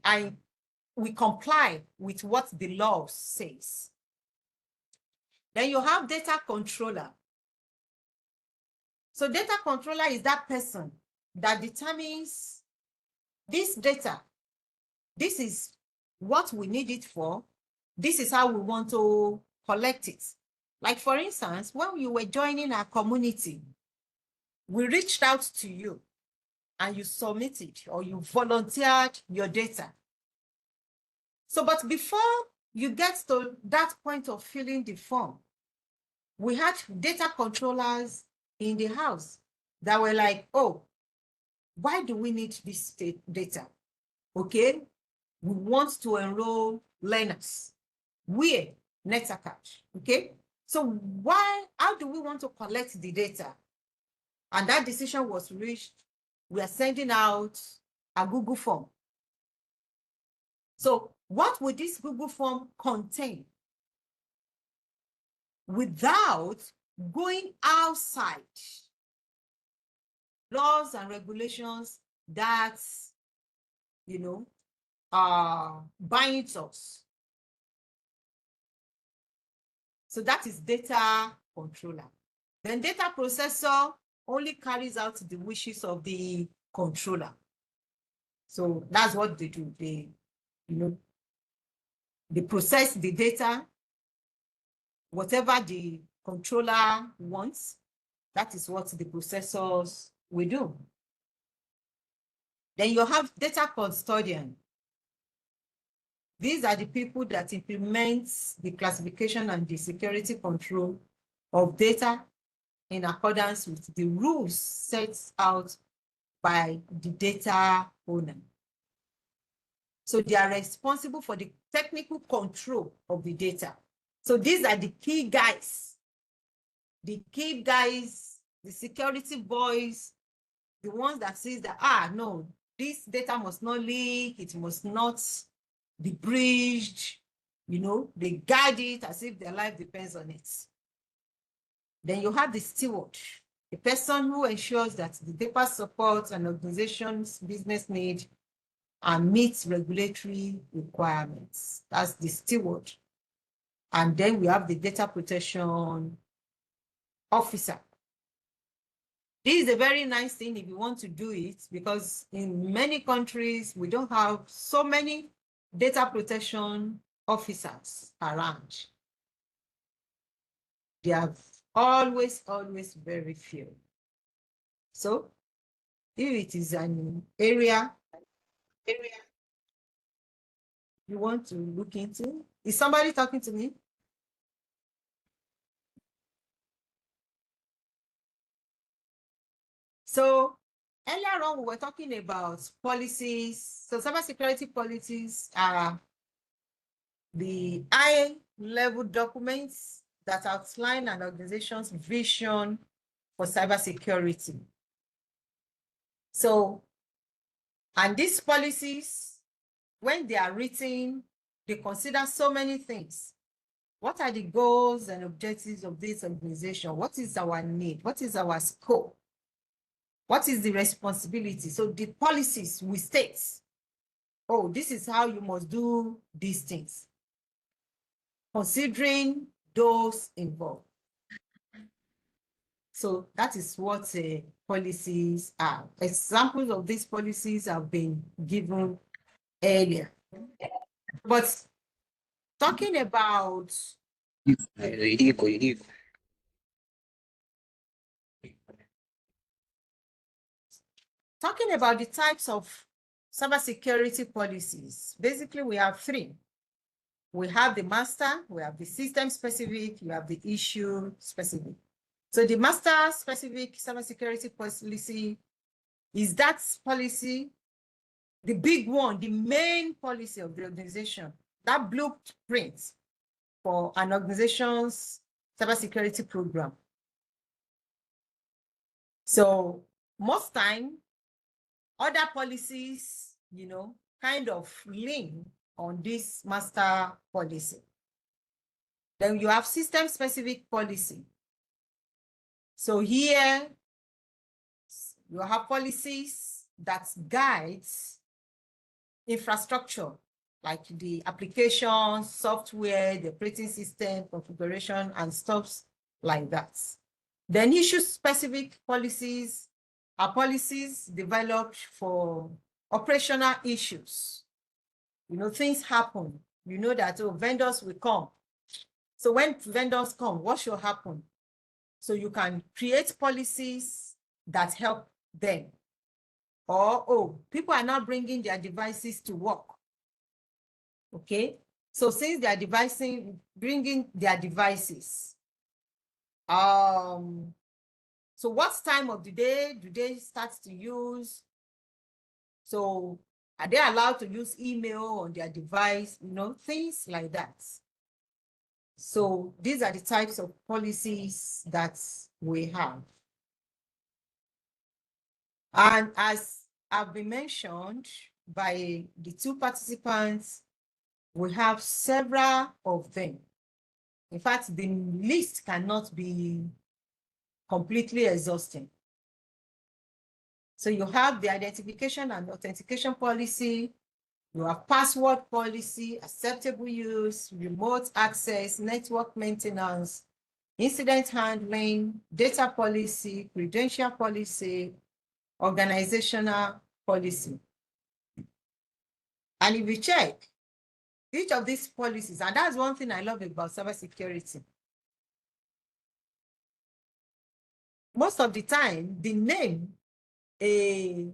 comply with what the law says. Then you have data controller. So data controller is that person that determines this data. This is what we need it for. This is how we want to collect it. Like, for instance, when you were joining our community, we reached out to you and you submitted or you volunteered your data. So, but before you get to that point of filling the form, we had data controllers in the house that were like, oh, why do we need this data? Okay, we want to enroll learners. We're NetAccount, okay? So how do we want to collect the data? And that decision was reached. We are sending out a Google form. So what would this Google form contain? Without going outside laws and regulations that, you know, binds us. So that is data controller. Then data processor only carries out the wishes of the controller. So that's what they do. They, they process the data, whatever the controller wants, that is what the processors will do. Then you have data custodian. These are the people that implement the classification and the security control of data in accordance with the rules set out by the data owner. So they are responsible for the technical control of the data. So these are the key guys, the security boys, the ones that says that, no, this data must not leak, it must not be breached, they guard it as if their life depends on it. Then you have the steward, the person who ensures that the data supports an organization's business need and meets regulatory requirements. That's the steward. And then we have the data protection officer. This is a very nice thing if you want to do it, because in many countries, we don't have so many data protection officers around. They are always very few. So if it is an area you want to look into, is somebody talking to me? So earlier on, we were talking about policies. So cybersecurity policies are the high-level documents that outline an organization's vision for cybersecurity. So, and these policies, when they are written, they consider so many things. What are the goals and objectives of this organization? What is our need? What is our scope? What is the responsibility? So the policies we state, oh, this is how you must do these things, considering those involved. So that is what policies are. Examples of these policies have been given earlier. But talking about the types of cybersecurity policies, basically we have three. We have the master, we have the system specific, you have the issue specific. So the master specific cybersecurity policy is that policy, the big one, the main policy of the organization, that blueprint for an organization's cybersecurity program. So most time, other policies, kind of lean on this master policy. Then you have system specific policy. So here you have policies that guides infrastructure, like the application, software, the operating system, configuration, and stuff like that. Then issue-specific policies are policies developed for operational issues. You know, things happen. You know that, oh, vendors will come. So when vendors come, what should happen? So you can create policies that help them. Or, oh, people are not bringing their devices to work. Okay. So since they are bringing their devices, so what time of the day do they start to use? So are they allowed to use email on their device? You know, things like that. So these are the types of policies that we have. And as have been mentioned by the two participants, we have several of them. In fact, the list cannot be completely exhausting. So you have the identification and authentication policy, you have password policy, acceptable use, remote access, network maintenance, incident handling, data policy, credential policy, organizational policy. And if you check each of these policies, and that's one thing I love about cybersecurity. Most of the time, the name a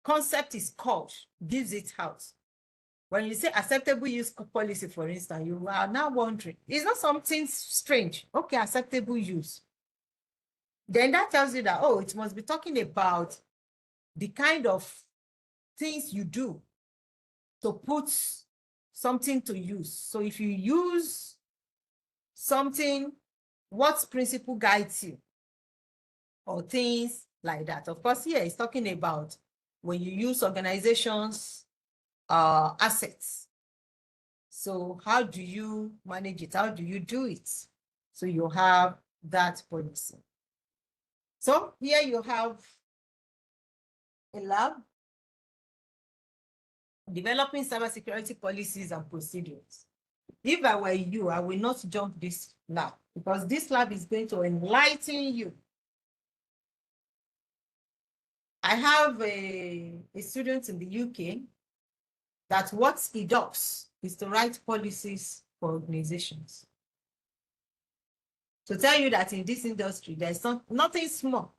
concept is called gives it out. When you say acceptable use policy, for instance, you are now wondering, it's not something strange. Okay, acceptable use. Then that tells you that, oh, it must be talking about the kind of things you do to put something to use. So if you use something, what principle guides you? Or things like that. Of course, here it's talking about when you use organizations' assets. So how do you manage it? How do you do it? So you have that policy. So here you have a lab developing cybersecurity policies and procedures. If I were you, I will not jump this lab because this lab is going to enlighten you. I have a student in the UK that what he does is to write policies for organizations. To tell you that in this industry, there's nothing small.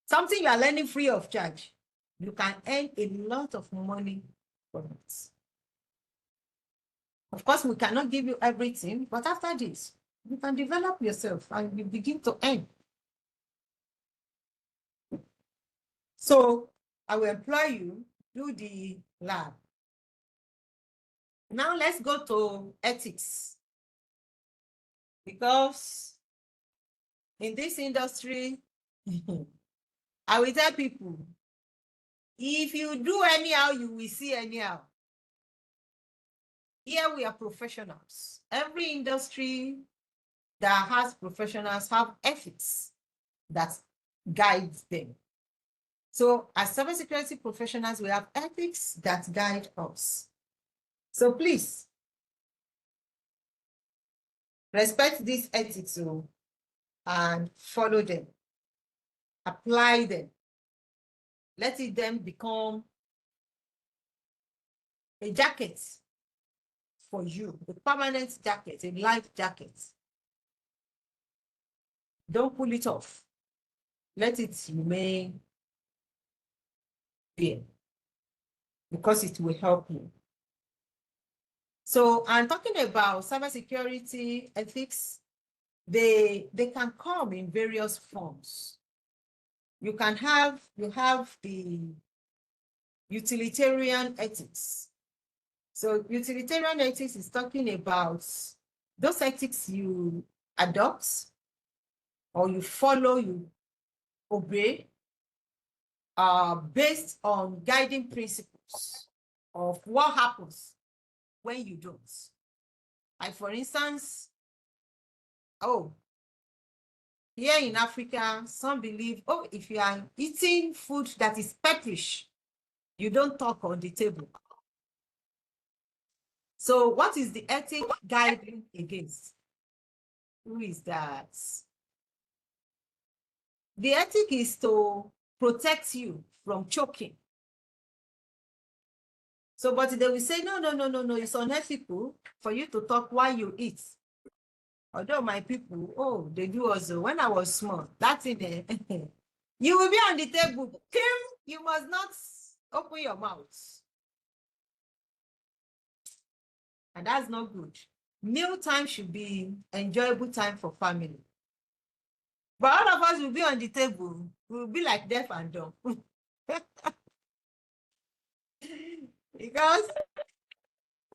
Something you are learning free of charge. You can earn a lot of money from it. Of course, we cannot give you everything, but after this, you can develop yourself and you begin to earn. So I will employ you, do the lab. Now let's go to ethics. Because in this industry, I will tell people, if you do anyhow, you will see anyhow. Here we are professionals. Every industry that has professionals have ethics that guides them. So as cybersecurity professionals, we have ethics that guide us. So please, respect these ethics and follow them. Apply them. Let it then become a jacket for you, a permanent jacket, a life jacket. Don't pull it off. Let it remain there because it will help you. So I'm talking about cybersecurity ethics. They can come in various forms. You have the utilitarian ethics. So utilitarian ethics is talking about those ethics you adopt or you follow, you obey, based on guiding principles of what happens when you don't. Like for instance, oh, here in Africa, some believe, oh, if you are eating food that is pepperish, you don't talk on the table. So what is the ethic guiding against? Who is that? The ethic is to protect you from choking. So, but they will say, no, no, no, no, no, it's unethical for you to talk while you eat. Although my people, oh, they do also. When I was small, that's in there. You will be on the table. Kim, you must not open your mouth. And that's not good. Meal time should be enjoyable time for family. But all of us will be on the table. We'll be like deaf and dumb. Because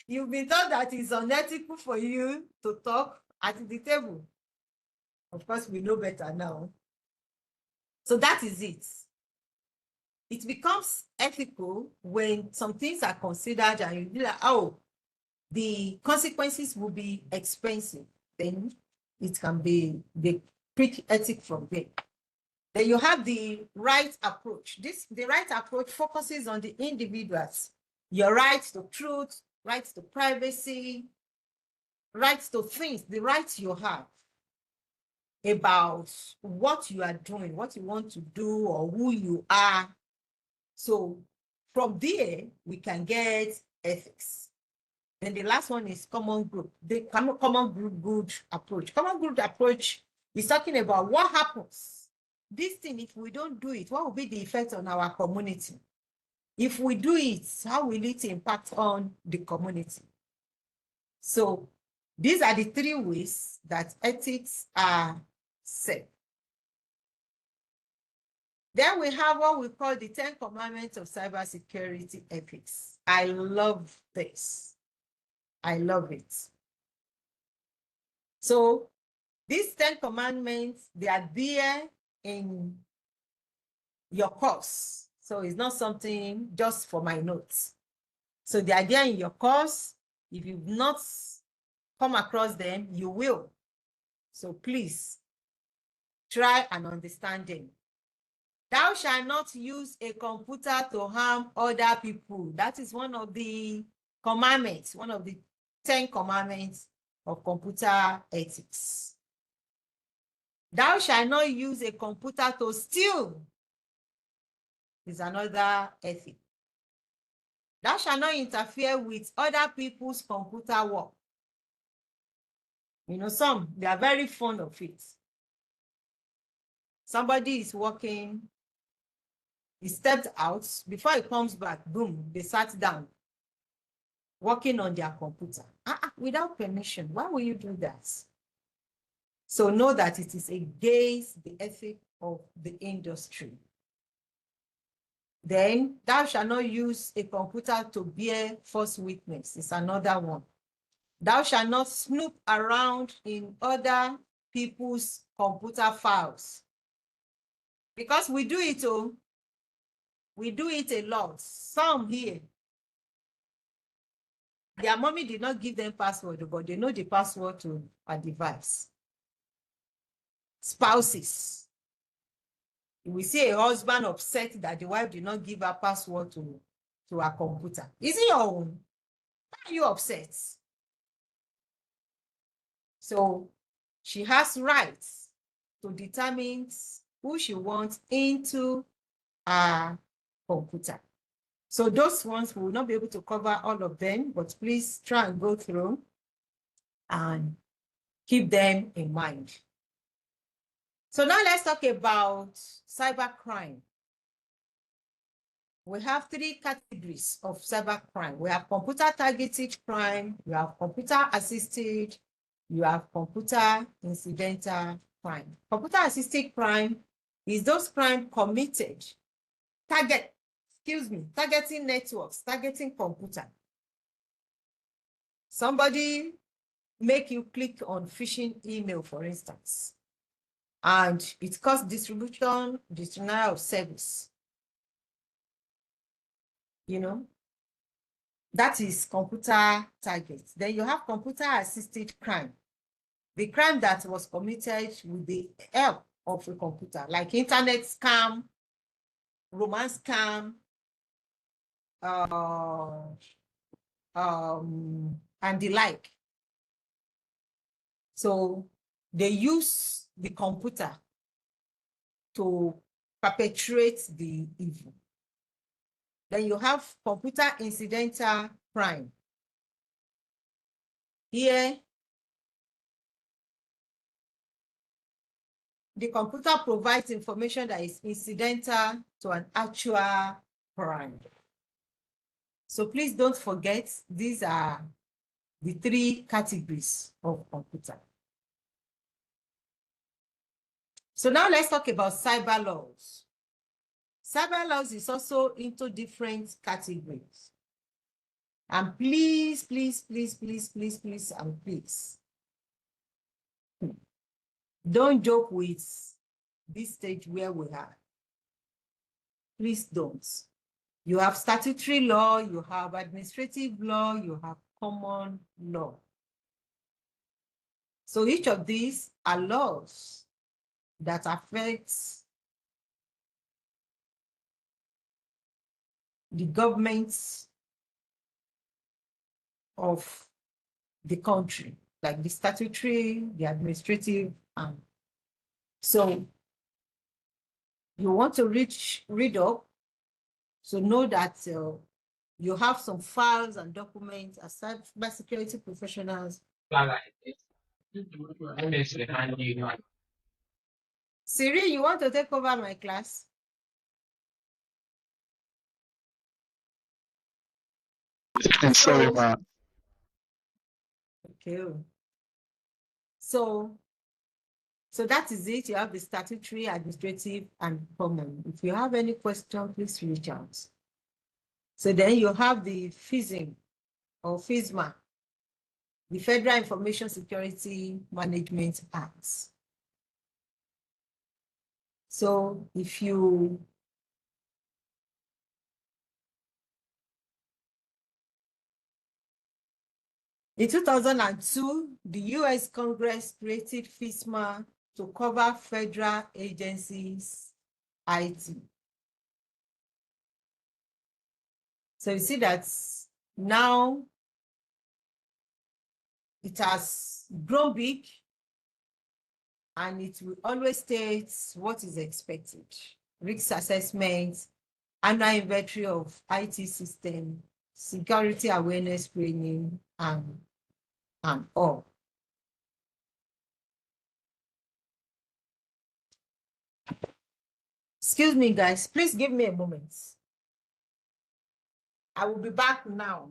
you've been told that it's unethical for you to talk at the table. Of course, we know better now. So that is it. It becomes ethical when some things are considered and you be like, oh, the consequences will be expensive. Then it can be the quick ethic from there. Then you have the right approach. The right approach focuses on the individuals. Your right to truth, right to privacy, right to things, the rights you have about what you are doing, what you want to do, or who you are. So from there, we can get ethics. Then the last one is common group. The common group good approach. Common group approach is talking about what happens. This thing, if we don't do it, what will be the effect on our community? If we do it, how will it impact on the community? So these are the three ways that ethics are set. Then we have what we call the 10 Commandments of Cybersecurity Ethics. I love this. I love it. So these 10 commandments, they are there in your course. So it's not something just for my notes. So they are there in your course. If you've not come across them, you will. So please try and understand them. Thou shalt not use a computer to harm other people. That is one of the commandments, one of the 10 commandments of computer ethics. Thou shalt not use a computer to steal. Is another ethic. Thou shalt not interfere with other people's computer work. You know, some, they are very fond of it. Somebody is working, he stepped out, before he comes back, boom, they sat down, working on their computer. Without permission, why will you do that? So know that it is against the ethic of the industry. Then, thou shalt not use a computer to bear false witness. It's another one. Thou shalt not snoop around in other people's computer files. Because we do it, we do it a lot. Some here, their mommy did not give them password, but they know the password to a device. Spouses. We see a husband upset that the wife did not give her password to her computer. Is it your own? Why are you upset? So she has rights to determine who she wants into her computer. So those ones, we will not be able to cover all of them, but please try and go through and keep them in mind. So now let's talk about cybercrime. We have three categories of cybercrime. We have computer targeted crime, you have computer assisted, you have computer incidental crime. Computer assisted crime is those crimes committed, targeting networks, targeting computer. Somebody make you click on phishing email, for instance, and it causes denial of service. You know, that is computer target. Then you have computer assisted crime. The crime that was committed with the help of a computer, like internet scam, romance scam, and the like. So they use the computer to perpetrate the evil. Then you have computer incidental crime. Here, the computer provides information that is incidental to an actual crime. So please don't forget, these are the three categories of computer. So now let's talk about cyber laws. Cyber laws is also into different categories. And please, please, please, please, please, please, and please, don't joke with this stage where we are. Please don't. You have statutory law, you have administrative law, you have common law. So each of these are laws that affect the governments of the country, like the statutory, the administrative, and so you want to read up, so know that you have some files and documents as cybersecurity professionals. Siri, you want to take over my class? Sorry, ma'am. Okay. So that is it. You have the statutory, administrative, and common. If you have any question, please reach out. So then you have the FISM or FISMA, the Federal Information Security Management Act. So if you in 2002, the US Congress created FISMA to cover federal agencies' IT. So you see that now it has grown big and it will always state what is expected. Risk assessment, annual inventory of IT system, security awareness training, and all. Excuse me, guys, please give me a moment. I will be back now.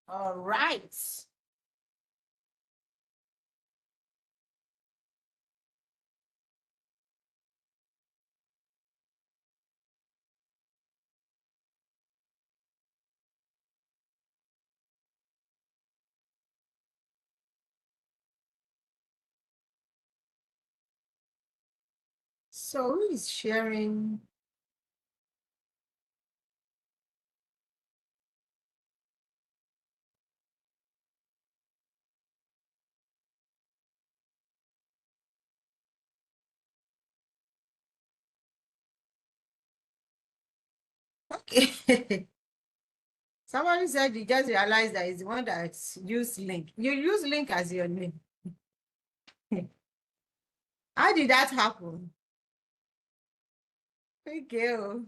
All right. So who is sharing? Okay. Somebody said you just realized that it's the one that used link. You use link as your name. How did that happen? Thank you.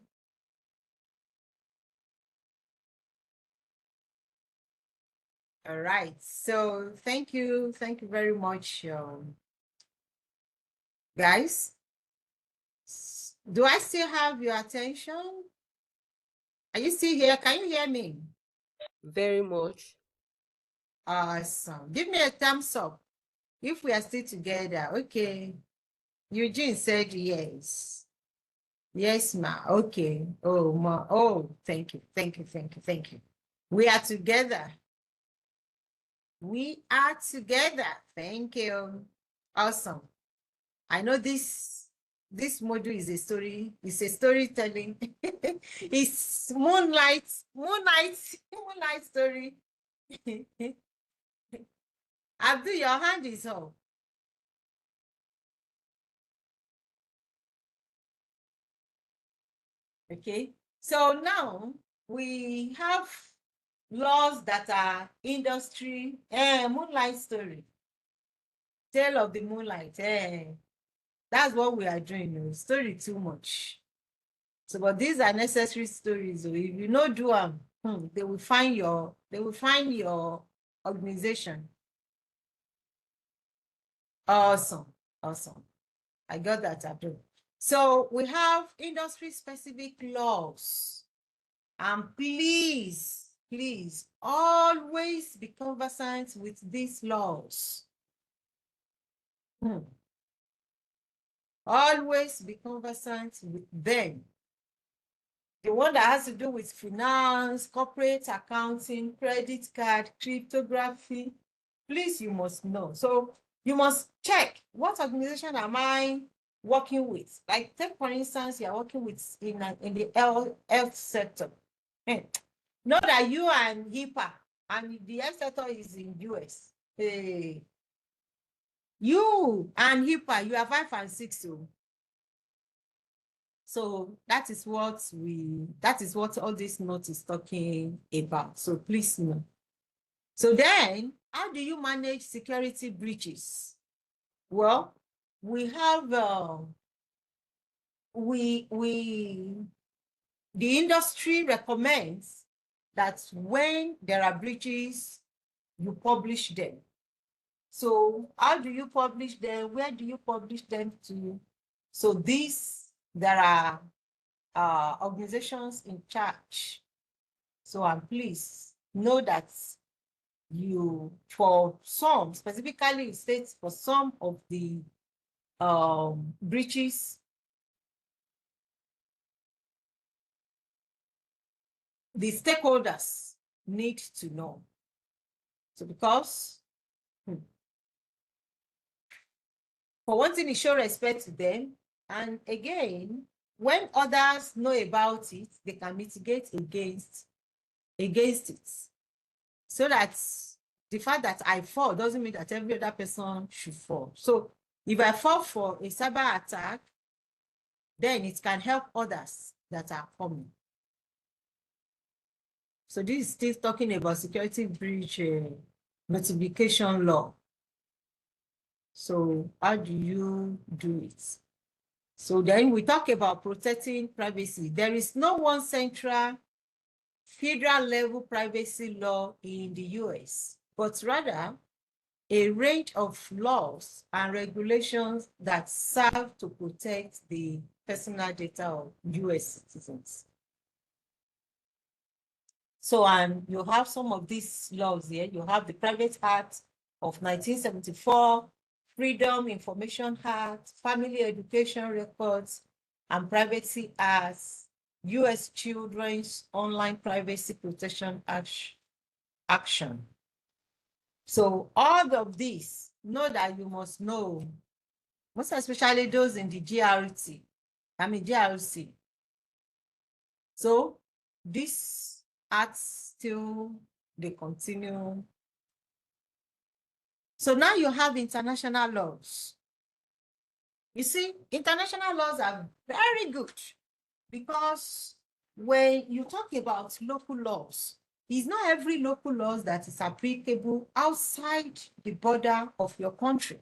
All right. So thank you very much, guys. Do I still have your attention? Are you still here? Can you hear me? Very much. Awesome. Give me a thumbs up if we are still together. Okay. Eugene said yes. Yes, ma. Okay. Oh, ma. Oh, thank you. Thank you. Thank you. Thank you. We are together. We are together. Thank you. Awesome. I know this module is a story, it's a storytelling. It's moonlight story. Abdul, your hand is up. Okay, so now we have laws that are industry, moonlight story, tale of the moonlight. That's what we are doing. Story too much. So, but these are necessary stories. So if you know do them, they will find your organization. Awesome, awesome. I got that, Abdul. So we have industry-specific laws. And please, please, always be conversant with these laws. Always be conversant with them. The one that has to do with finance, corporate accounting, credit card, cryptography, please, you must know. So you must check, what organization am I working with? Like, take for instance, you're working with in the health sector. Know that you and HIPAA and the health sector is in US. You and HIPAA, you are 5 and 6. So that is what all this note is talking about. So please know. So then, how do you manage security breaches? Well, we have the industry recommends that when there are breaches, you publish them. So how do you publish them? Where do you publish them to? So there are organizations in charge. So please know that for some, specifically it states for some of the breaches, the stakeholders need to know. So because for one thing, it shows respect to them. And again, when others know about it, they can mitigate against it. So that the fact that I fall doesn't mean that every other person should fall. So if I fall for a cyber attack, then it can help others that are coming. So this is still talking about security breach notification law. So how do you do it? So then we talk about protecting privacy. There is no one central federal level privacy law in the US, but rather a range of laws and regulations that serve to protect the personal data of US citizens. So you have some of these laws here. You have the Private Act of 1974, Freedom Information Act, Family Education Records, and Privacy Act, US Children's Online Privacy Protection Action. So all of these, know that you must know, most especially those in the GRC. So these acts still, they continue. So now you have international laws. You see, international laws are very good because when you talk about local laws, it's not every local laws that is applicable outside the border of your country.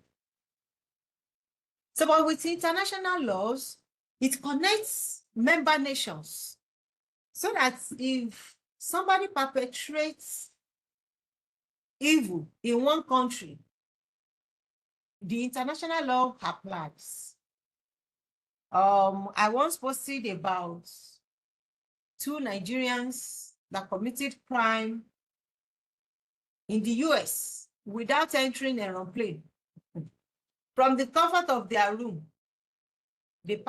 So, but with international laws, it connects member nations so that if somebody perpetrates evil in one country, the international law applies. I once posted about 2 Nigerians that committed crime in the US without entering an airplane from the comfort of their room. they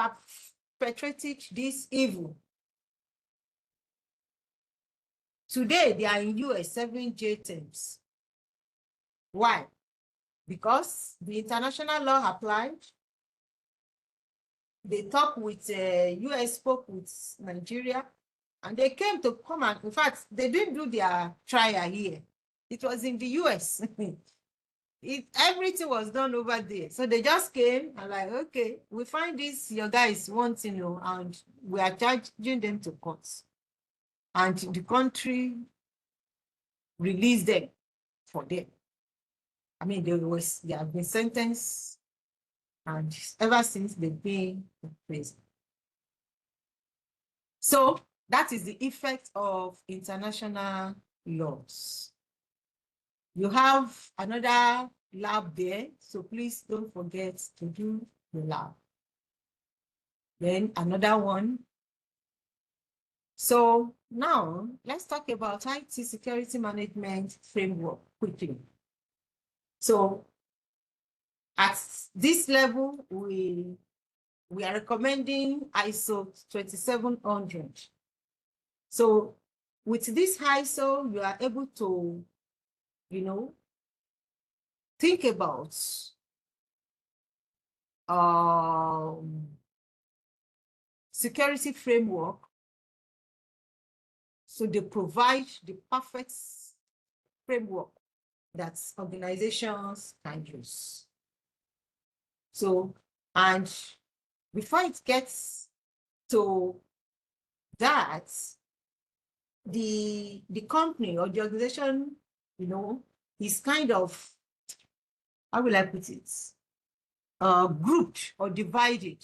perpetrated this evil. Today, they are in US serving jail terms. Why? Because the international law applied. They talked with US, spoke with Nigeria, and they came to come and, in fact, they didn't do their trial here. It was in the US. Everything was done over there. So they just came and like, okay, we find this, your guys want to know, and we are charging them to court. And the country released them for them. I mean, they have been sentenced, and ever since they've been in prison. So that is the effect of international laws. You have another lab there, so please don't forget to do the lab. Then another one. So now let's talk about IT security management framework quickly. So at this level, we are recommending ISO 2700. So with this ISO, you are able to, think about security framework. So they provide the perfect framework that organizations can use. So, and before it gets to that, the company or the organization, is kind of, how will I put it, grouped or divided.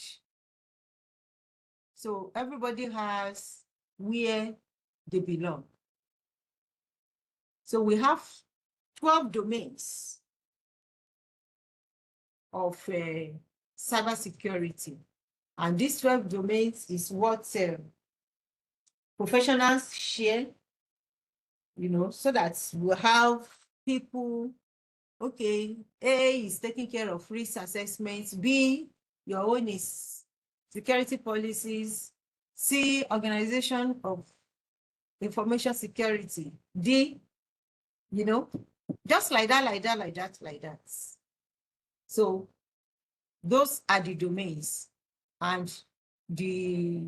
So everybody has where they belong. So we have 12 domains of cybersecurity. And these 12 domains is what professionals share, so that we'll have people, okay, A is taking care of risk assessments, B, your own is security policies, C, organization of information security, D, just like that. So those are the domains, and the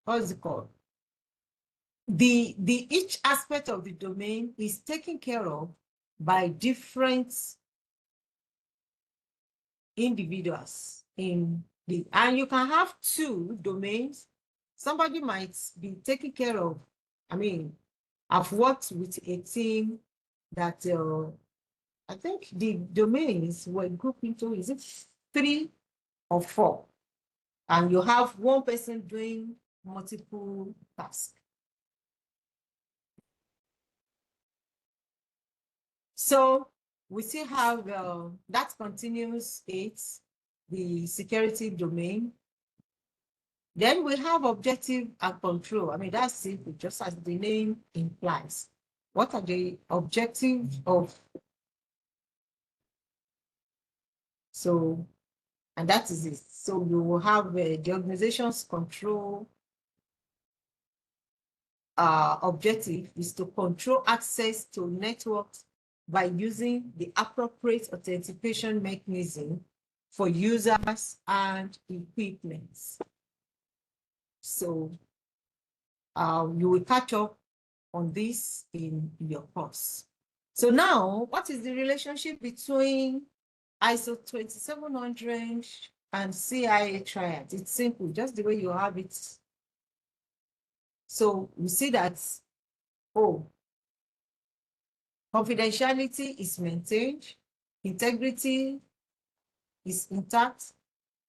what's it called? The each aspect of the domain is taken care of by different individuals and you can have 2 domains. Somebody might be taken care of. I mean, I've worked with a team that I think the domains were grouped into, is it 3 or 4? And you have one person doing multiple tasks. So we still have that continues 8, the security domain. Then we have objective and control. I mean, that's simple, just as the name implies. What are the objectives of? So, and that is it. So we will have the organization's control objective is to control access to networks by using the appropriate authentication mechanism for users and equipment. So you will catch up on this in your course. So now, what is the relationship between ISO 2700 and CIA triad? It's simple, just the way you have it. So we see that, confidentiality is maintained, integrity is intact,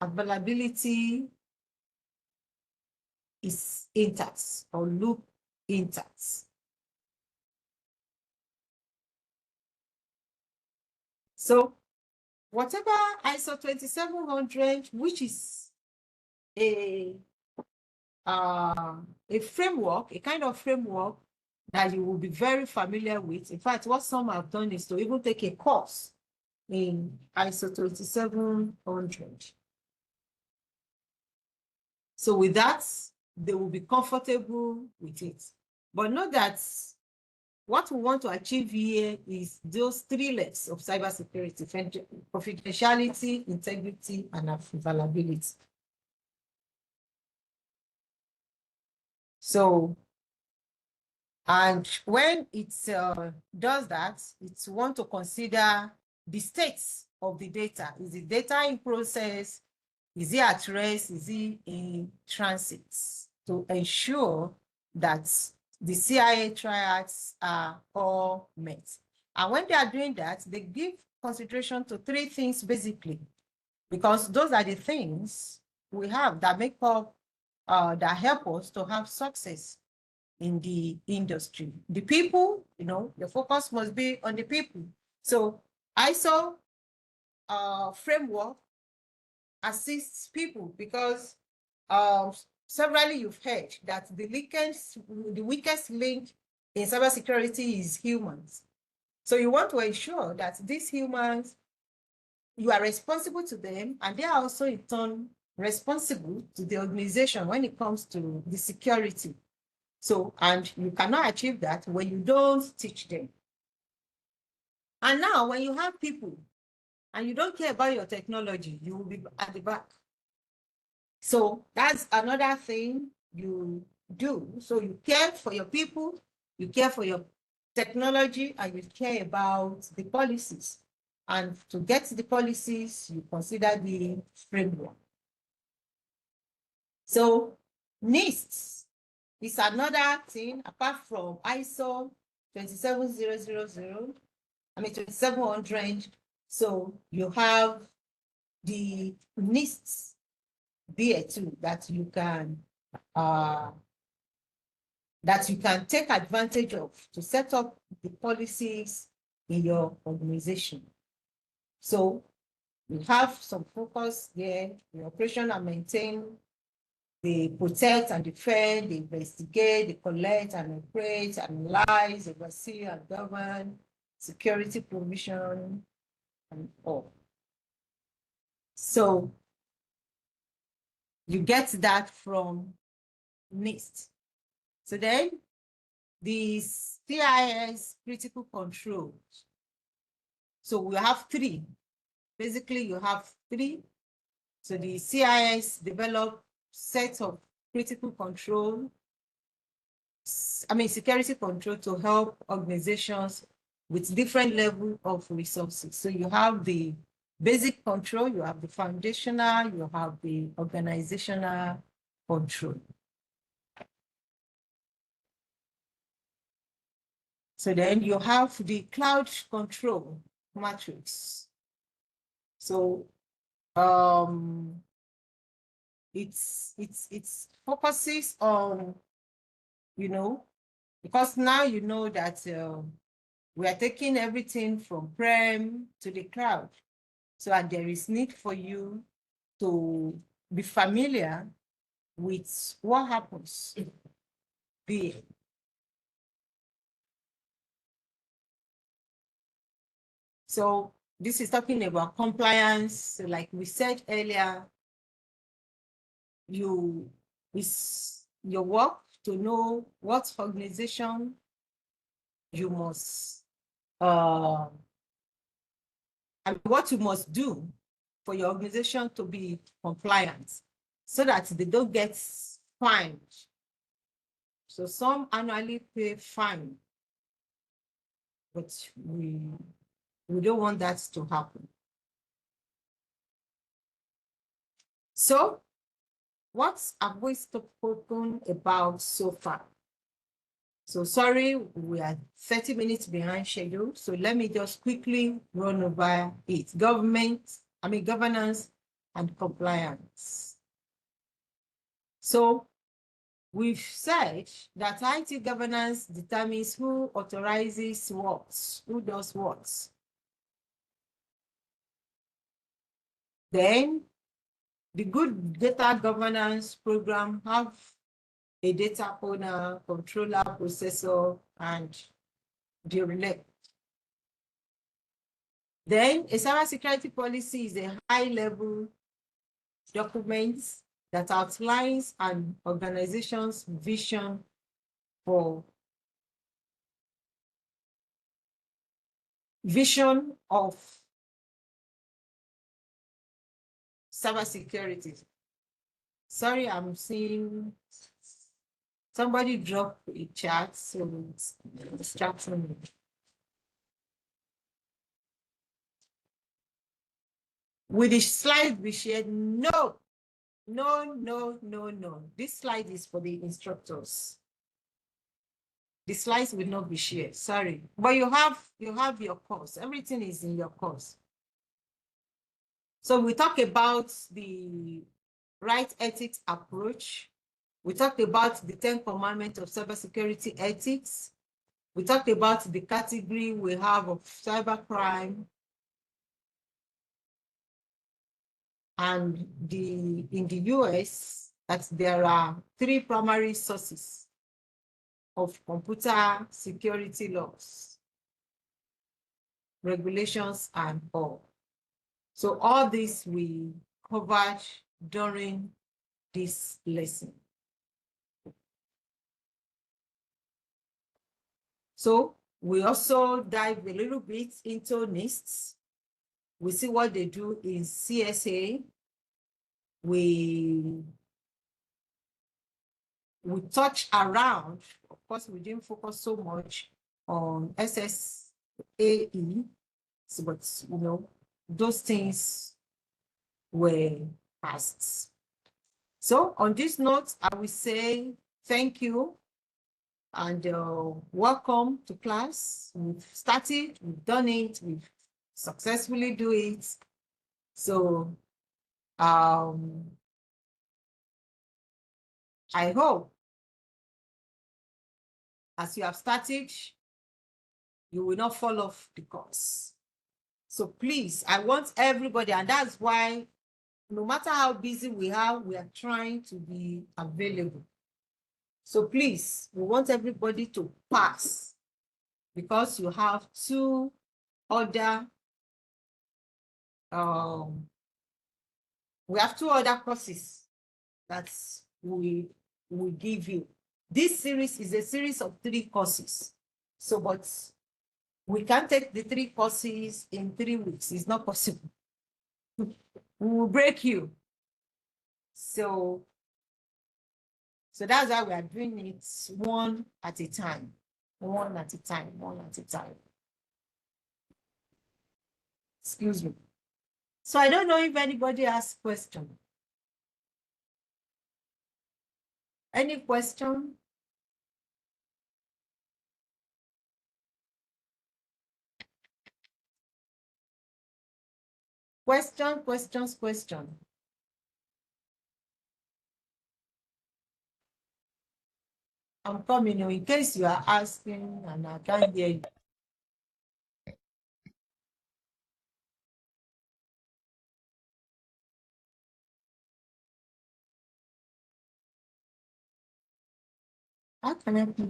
availability is intact or loop intact. So whatever ISO 2700, which is a framework, a kind of framework that you will be very familiar with. In fact, what some have done is to even take a course in ISO 2700. So with that, they will be comfortable with it. But note that what we want to achieve here is those three legs of cybersecurity: confidentiality, integrity, and availability. So, and when it does that, it's want to consider the states of the data. Is the data in process? Is it at rest? Is it in transit? To ensure that the CIA triads are all met. And when they are doing that, they give consideration to three things basically, because those are the things we have that make up, that help us to have success in the industry. The people, the focus must be on the people. So ISO framework assists people because severally you've heard that the weakest link in cybersecurity is humans. So you want to ensure that these humans, you are responsible to them, and they are also in turn responsible to the organization when it comes to the security. So, and you cannot achieve that when you don't teach them. And now when you have people and you don't care about your technology, you will be at the back. So that's another thing you do. So you care for your people, you care for your technology, and you care about the policies. And to get the policies, you consider the framework. So NIST is another thing apart from ISO 27000, 2700. So you have the NIST BA2 that you can take advantage of to set up the policies in your organization. So we have some focus there: the operation and maintain, they protect and defend, they investigate, they collect and operate, analyze, oversee and govern, security provision, and all. So you get that from NIST. So then the CIS critical controls. So we have three. Basically, you have three. So the CIS develop set of critical control, security control to help organizations with different level of resources. So you have the basic control, you have the foundational, you have the organizational control. So then you have the cloud control matrix. So it's focuses on, because now you know that we are taking everything from prem to the cloud. So and there is need for you to be familiar with what happens there. So this is talking about compliance. Like we said earlier, it's your work to know what organization you must and what you must do for your organization to be compliant so that they don't get fined. So some annually pay fine, but we don't want that to happen. So what have we spoken about so far? So sorry, we are 30 minutes behind schedule. So let me just quickly run over it. Governance and compliance. So we've said that IT governance determines who authorizes what, who does what. Then the good data governance program have a data owner, controller, processor, and the relay. Then a cybersecurity policy is a high-level document that outlines an organization's vision of cybersecurity. Sorry, I'm seeing somebody drop a chat, so it's distracting me. Will the slide be shared? No. This slide is for the instructors. The slides will not be shared. Sorry, but you have your course. Everything is in your course. So we talk about the right ethics approach. We talked about the 10 commandments of cybersecurity ethics. We talked about the category we have of cybercrime. And in the US, that there are 3 primary sources of computer security laws, regulations, and all. So all this we covered during this lesson. So we also dive a little bit into NIST. We see what they do in CSA. We touch around, of course, we didn't focus so much on SSAE, but you know, those things were passed. So on this note, I will say thank you and welcome to class. We've started, we've done it, we've successfully do it. So I hope as you have started, you will not fall off the course. So please, I want everybody, and that's why no matter how busy we are trying to be available. So please, we want everybody to pass because you have 2 other, we have 2 other courses that we will give you. This series is a series of 3 courses. So, but we can't take the 3 courses in 3 weeks. It's not possible. We will break you. So that's why we are doing it one at a time. Excuse me. So I don't know if anybody has question. Any question? Question. I'm coming in case you are asking and I can't hear you. How can I be?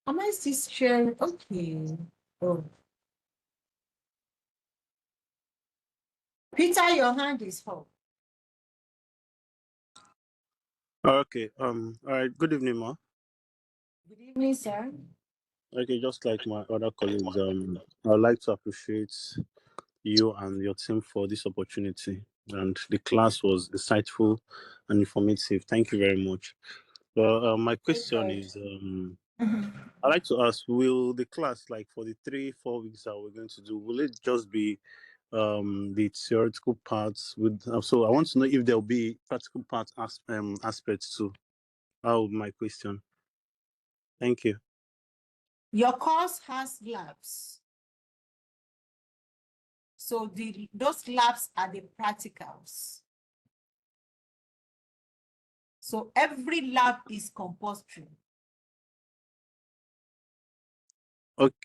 Am I still sharing? Okay. Oh. Peter, your hand is up. Okay. All right. Good evening, Ma. Good evening, sir. Okay, just like my other colleagues, I'd like to appreciate you and your team for this opportunity. And the class was insightful and informative. Thank you very much. Well, my question is, I'd like to ask, will the class, like for the 3-4 weeks that we're going to do, will it just be the theoretical parts with, so I want to know if there'll be practical part aspects too. That would be my question. Thank you. Your course has labs. So those labs are the practicals. So every lab is compulsory.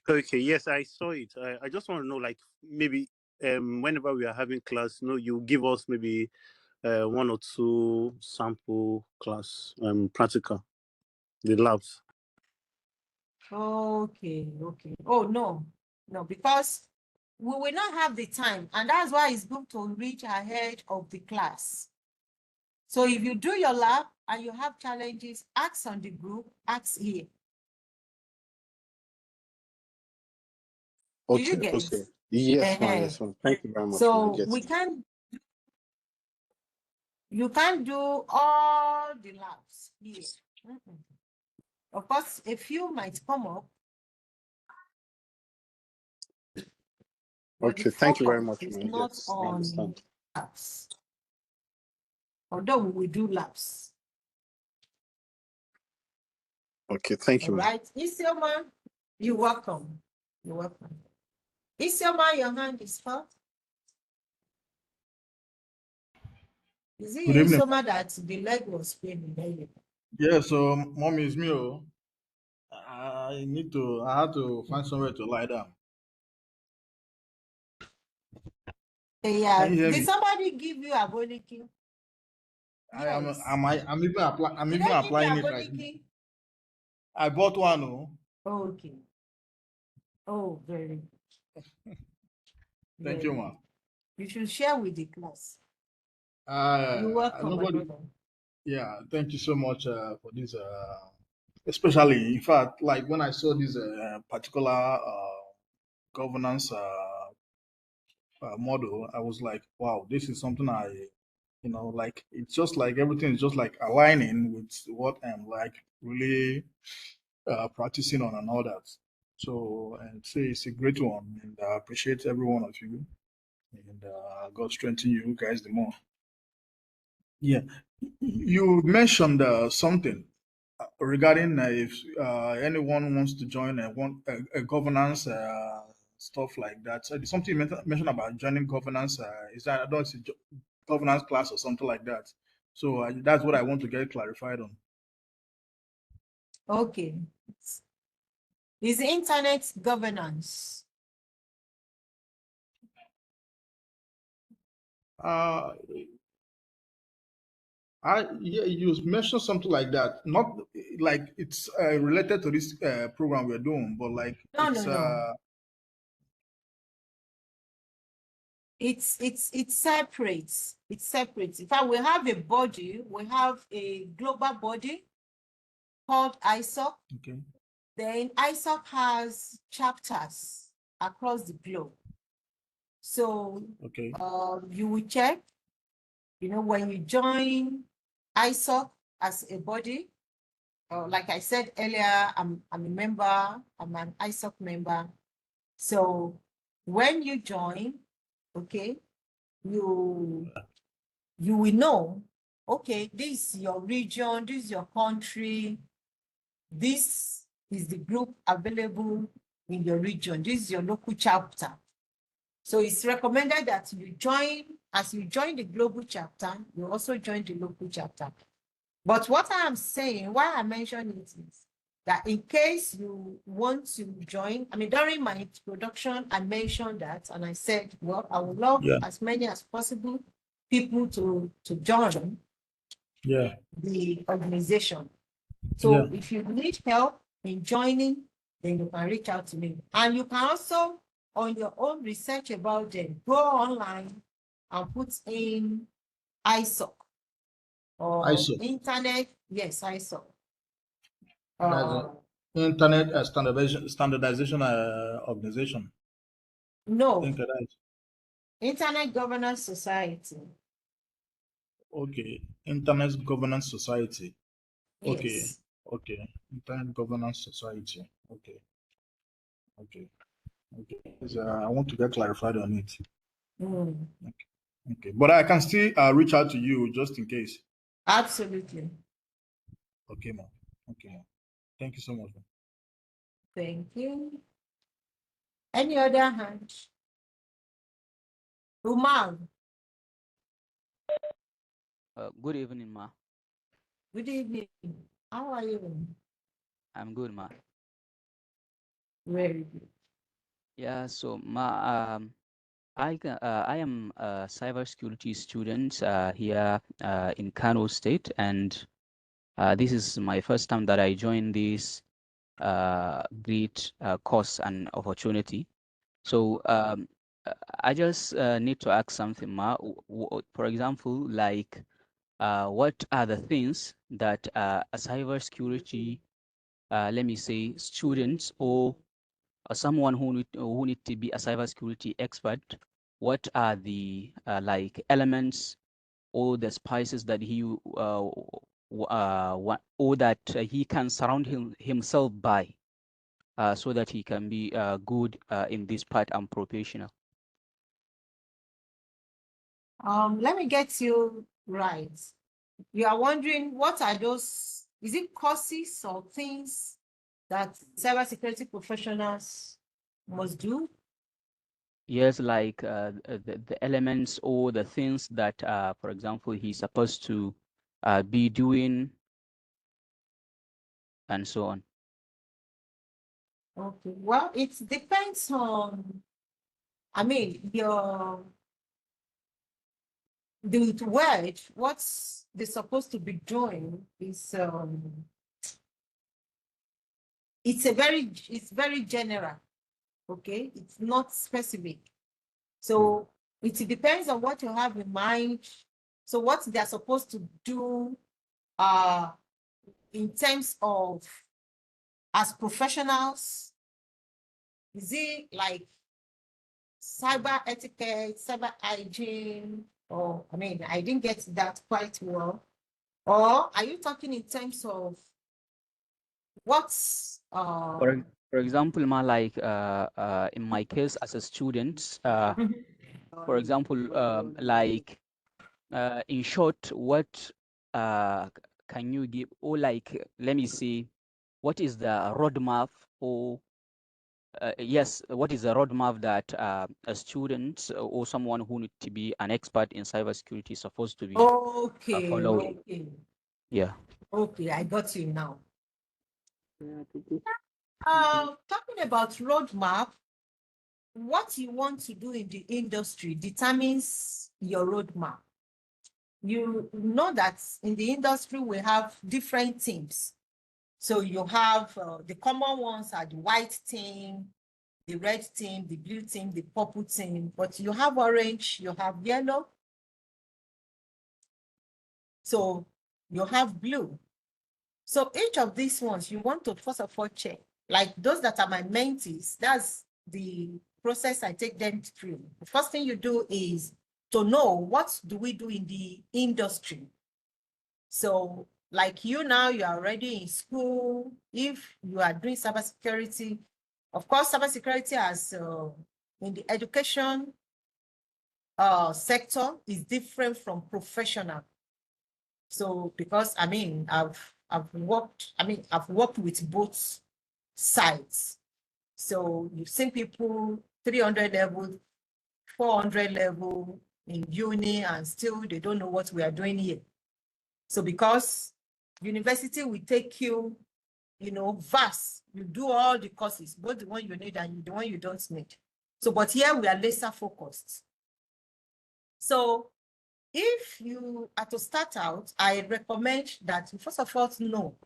Okay, yes, I saw it. I just want to know, like, maybe whenever we are having class, you give us maybe one or two sample class practical, the labs. Okay. Oh, no, because we will not have the time, and that's why it's good to reach ahead of the class. So if you do your lab and you have challenges, ask on the group, ask here. Do you Okay, get? okay. Yes, ma'am. Yes, ma'am. Thank you very much. So Ma'am. you can't do all the labs here. Of course, a few might come up. But Okay, the thank you very focus much, is ma'am. not Yes, I on understand. labs. Although we will do labs. Okay, thank you, All ma'am. right, Isioma, you're welcome. You're welcome. Isioma, your hand is up. Is it Good evening. Isioma that the leg was paining? Yeah, so mommy is me. Oh, I had to find somewhere to lie down. Yeah, Can you hear did me? somebody give you a boniki? Yes. I'm Did even they give you applying a it right now. boniki? I bought one. Oh, Okay. Oh, very good. thank you, ma. You should share with the class. You're welcome, my Nobody. brother. Yeah, thank you so much for this. Especially, in fact, like when I saw this particular governance model, I was like, wow, this is something like it's just like everything is just like aligning with what I'm like really practicing on and all that. So, and say it's a great one, and I appreciate every one of you, and God strengthen you guys the more. Yeah, you mentioned something regarding if anyone wants to join a governance stuff like that. So there's something you mentioned about joining governance. Is that I don't see governance class or something like that. So that's what I want to get clarified on. Okay. Is internet governance? Uh, yeah, you mentioned something like that. Not like it's related to this program we're doing, but like No. It's separate. It's separate. In fact, we have a body, we have a global body called ISOC. Okay. Then ISOC has chapters across the globe. So Okay. you will check, when you join ISOC as a body, like I said earlier, I'm a member, I'm an ISOC member. So when you join, okay, you will know, okay, this is your region, this is your country, this is the group available in your region, this is your local chapter. So it's recommended that as you join the global chapter, you also join the local chapter. But what I am saying, why I mention it is that in case you want to join, during my introduction, I mentioned that, and I said, well, I would love as many as possible people to join the organization. So if you need help in joining, then you can reach out to me. And you can also, on your own research about them, go online and put in ISOC or ISOC. internet. Yes, ISOC. That's Internet standardization organization. No, Think of that. Internet Governance Society. Okay, Internet Governance Society. Okay, Yes. okay, Internet Governance Society. Okay, okay, okay. I want to get clarified on it. Okay, but I can still reach out to you just in case. Absolutely. Okay, ma'am. Okay, ma'am. Thank you so much, ma'am. Thank you. Any other hand? Umar. Good evening, ma. Good evening. How are you? I'm good, ma. Very good. Yeah, so ma, I am a cybersecurity student here in Kano State, and this is my first time that I joined this great course and opportunity. So I just need to ask something, Ma. For example, like what are the things that a cybersecurity, let me say, students or someone who need to be a cybersecurity expert, what are the like elements or the spices that he or that he can surround himself by so that he can be good in this part and professional? Let me get you right. You are wondering what are those, is it courses or things that cybersecurity professionals must do? Yes, like the elements or the things that, for example, he's supposed to be doing and so on. Okay, well, it depends on, I mean, the word, what's they're supposed to be doing is, it's very general, okay? It's not specific. So it depends on what you have in mind. So what they're supposed to do in terms of as professionals, is it like cyber etiquette, cyber hygiene, or I mean, I didn't get that quite well. Or are you talking in terms of what's For example, ma, like in my case as a student, for example, like in short, what can you give, or like, let me see, what is the roadmap, or yes, what is the roadmap that a student or someone who need to be an expert in cybersecurity is supposed to be okay, following? okay, Yeah. okay, I got you now. Talking about roadmap, what you want to do in the industry determines your roadmap. You know that in the industry, we have different teams. So you have the common ones are the white team, the red team, the blue team, the purple team, but you have orange, you have yellow. So you have blue. So each of these ones, you want to first of all check, like those that are my mentees, that's the process I take them through. The first thing you do is to know what do we do in the industry. So like you now, you are already in school. If you are doing cybersecurity, of course, cybersecurity as in the education sector is different from professional. So because I mean, I've worked with both sides. So you've seen people 300 level, 400 level in uni, and still they don't know what we are doing here. So because university will take you, vast, you do all the courses, both the one you need and the one you don't need. So, but here we are laser focused. So if you are to start out, I recommend that you first of all know,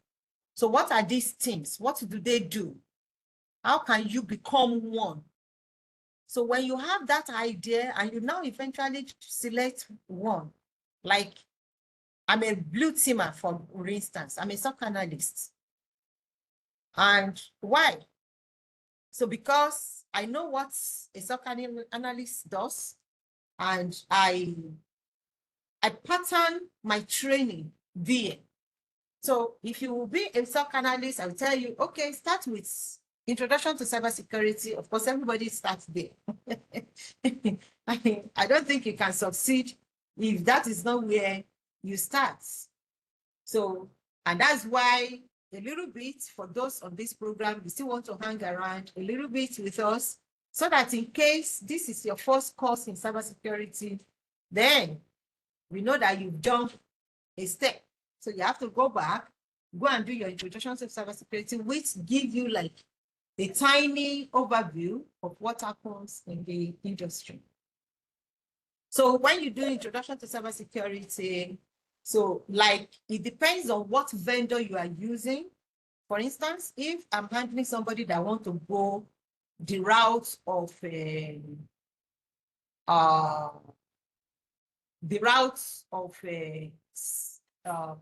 so what are these teams? What do they do? How can you become one? So when you have that idea and you now eventually select one, like I'm a blue teamer, for instance, I'm a SOC analyst. And why? So because I know what a SOC analyst does, and I pattern my training there. So if you will be a SOC analyst, I'll tell you, okay, start with introduction to cybersecurity. Of course, everybody starts there. I don't think you can succeed if that is not where you start. So, and that's why a little bit for those on this program, you still want to hang around a little bit with us so that in case this is your first course in cybersecurity, then we know that you've done a step. So you have to go back, go and do your introduction to cybersecurity, which give you like a tiny overview of what happens in the industry. So when you do introduction to cybersecurity, so like it depends on what vendor you are using. For instance, if I'm handling somebody that want to go the route of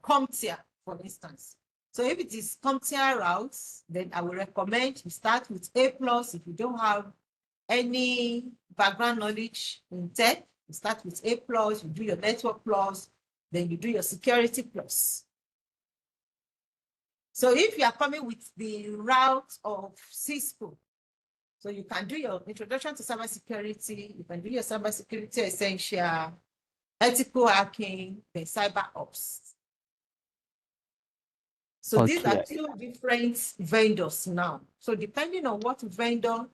CompTIA, for instance. So if it is CompTIA routes, then I will recommend you start with A+. If you don't have any background knowledge in tech, you start with A+, you do your network plus, then you do your security plus. So if you are coming with the route of Cisco, so you can do your introduction to cybersecurity, you can do your cybersecurity essential, ethical hacking, then cyber ops. So these are Okay. two different vendors now. So depending on what vendor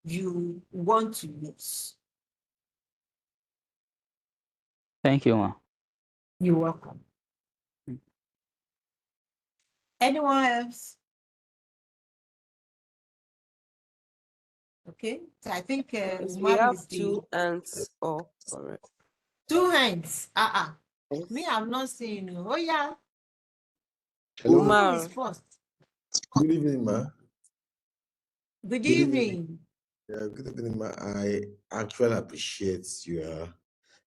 you want to use. Thank you, Ma. You're welcome. Anyone else? Okay, so I think We have is the 2 hands up. Correct. 2 hands. Me, Yes. I'm not seeing you. Oh yeah, Hello. who is Umar. first? Good evening, ma. Good Good evening. evening. Yeah, good evening, ma. I actually appreciate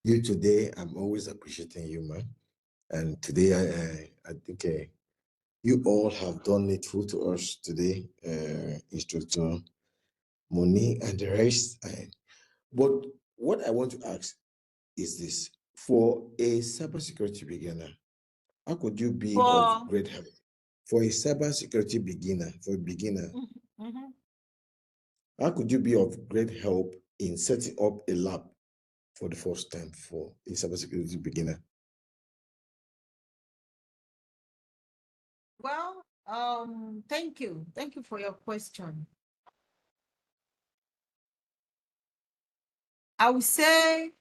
you today. I'm always appreciating you, ma. And today, I think you all have done it full to us today, Instructor Moni and the rest. But what I want to ask is this: for a cybersecurity beginner, how could you be For of great help? For a cybersecurity beginner, for a beginner, Mhm. how could you be of great help in setting up a lab for the first time for a cybersecurity beginner? Well, thank you. Thank you for your question. I would say,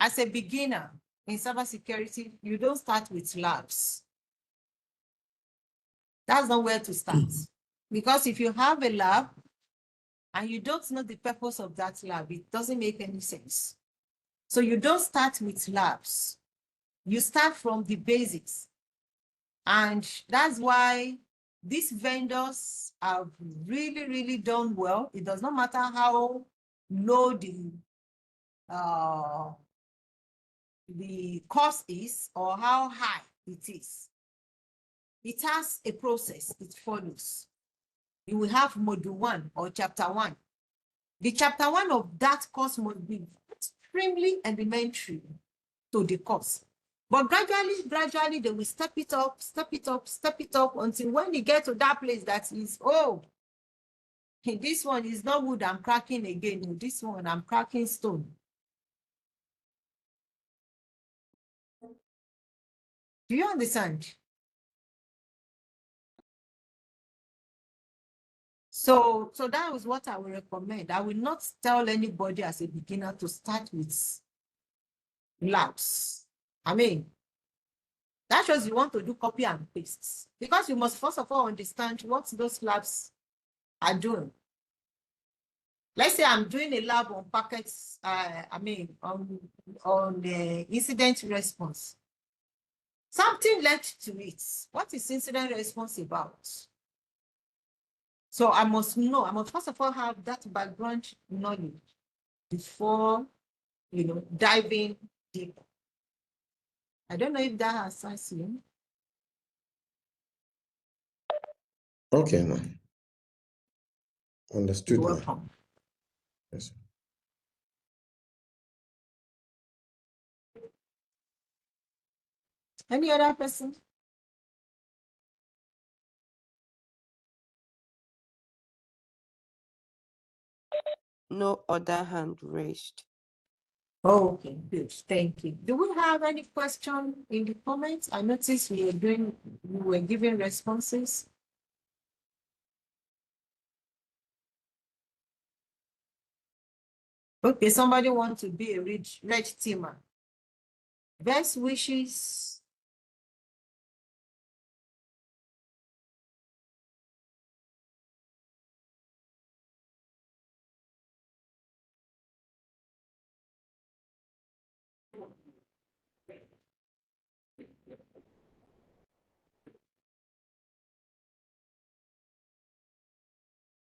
as a beginner in cybersecurity, you don't start with labs. That's not where to start. Because if you have a lab and you don't know the purpose of that lab, it doesn't make any sense. So you don't start with labs. You start from the basics. And that's why these vendors have really, really done well. It does not matter how low the cost is or how high it is. It has a process it follows. You will have module 1 or chapter 1. The chapter 1 of that course must be extremely elementary to the course. But gradually, they will step it up until when you get to that place that is, oh, this one is not wood, I'm cracking again. This one, I'm cracking stone. Do you understand? So that was what I would recommend. I will not tell anybody as a beginner to start with labs. I mean, that shows you want to do copy and paste, because you must first of all understand what those labs are doing. Let's say I'm doing a lab on packets, on the incident response. Something led to it. What is incident response about? So I must first of all have that background knowledge before, diving deep. I don't know if that answers you. Okay, ma. Understood, You're ma. welcome. Yes. Any other person? No other hand raised. Oh, okay, good. Thank you. Do we have any question in the comments? I noticed we were giving responses. Okay, somebody wants to be a red teamer. Best wishes.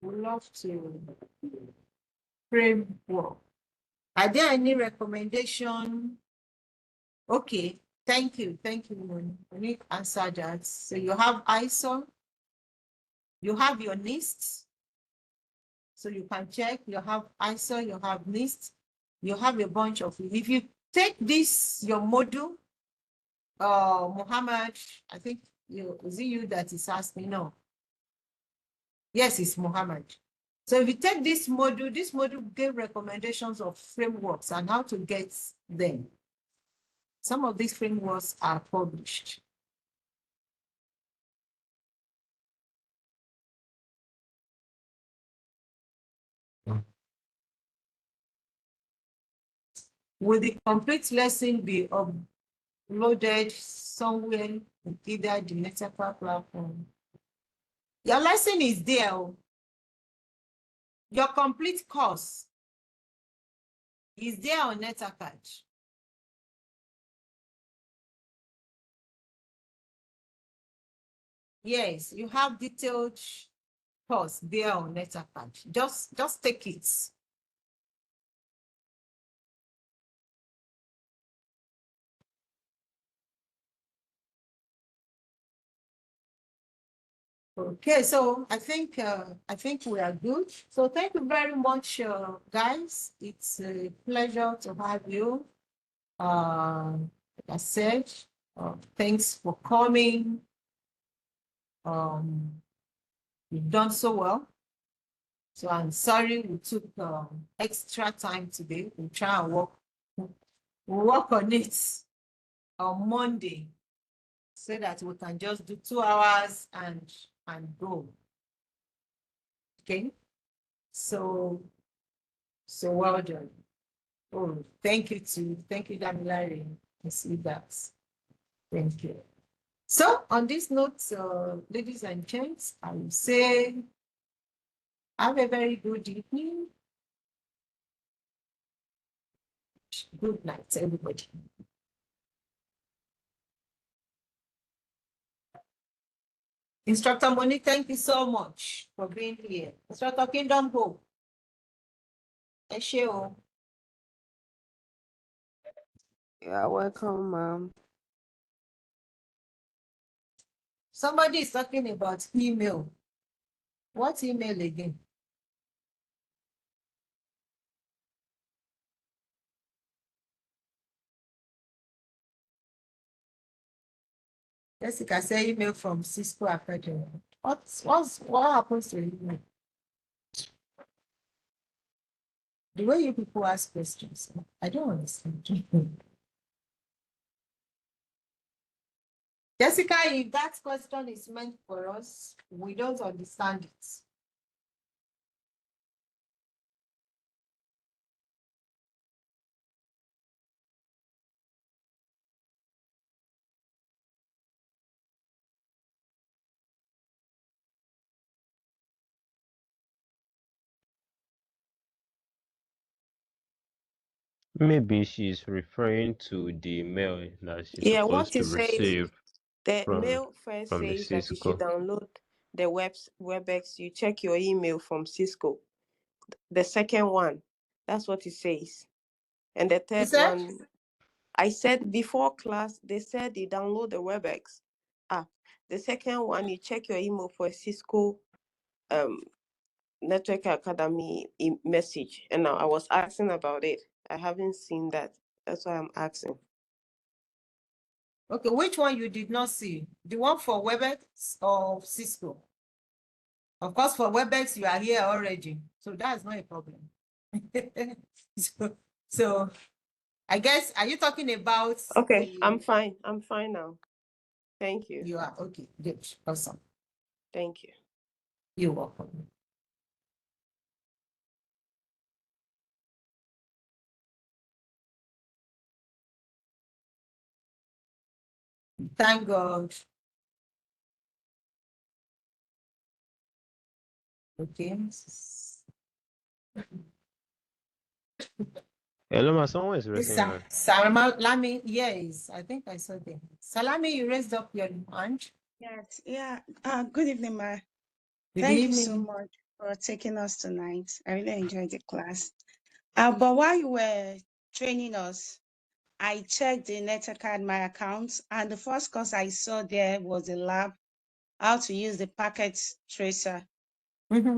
would love to framework. Are there any recommendation? Okay, thank you, Monique answered that. So you have ISO, you have your NIST, so you can check. You have ISO, you have NIST, you have a bunch of. If you take this your module, Muhammad, I think is it you that is asking? No. Yes, it's Muhammad. So if you take this module gave recommendations of frameworks and how to get them. Some of these frameworks are published. Will the complete lesson be uploaded somewhere in either the Netapa platform? Your lesson is there. Your complete course is there on NetAcad. Yes, you have detailed course there on NetAcad. Just take it. Okay, so I think we are good. So thank you very much, guys. It's a pleasure to have you. Like I said, thanks for coming. You've done so well. So I'm sorry we took extra time today. We'll try and work on it on Monday so that we can just do 2 hours and go. Okay, so well done. Oh, thank you, Damilare. I see that. Thank you. So on this note, ladies and gents, I will say have a very good evening. Good night, everybody. Instructor Moni, thank you so much for being here. Instructor Kingdom Hope. You are welcome, ma'am. Somebody is talking about email. What email again? Jessica say email from Cisco Academy. What happens to email? The way you people ask questions, I don't understand. Jessica, if that question is meant for us, we don't understand it. Maybe she's referring to the mail that she's Yeah, supposed what it to says, receive the from mail first the says that you should Cisco. download the WebEx. You check your email from Cisco. The second one, that's what it says. And the third one, I said before class, they said you download the WebEx app. The second one, you check your email for a Cisco Network Academy message. And now I was asking about it. I haven't seen that. That's why I'm asking. Okay, which one you did not see? The one for WebEx or Cisco? Of course, for WebEx, you are here already. So that's not a problem. so I guess, are you talking about? Okay, I'm fine. I'm fine now. Thank you. You are, okay, good, awesome. Thank you. You're welcome. Thank God. Okay. Hello, ma, someone is raising hand. Salami, yes, I think I saw them. Salami, you raised up your hand. Yes, yeah. Good evening, ma. Good Thank evening. you so much. for taking us tonight. I really enjoyed the class. But while you were training us, I checked the NetCard my account, and the first course I saw there was a lab, how to use the packet tracer.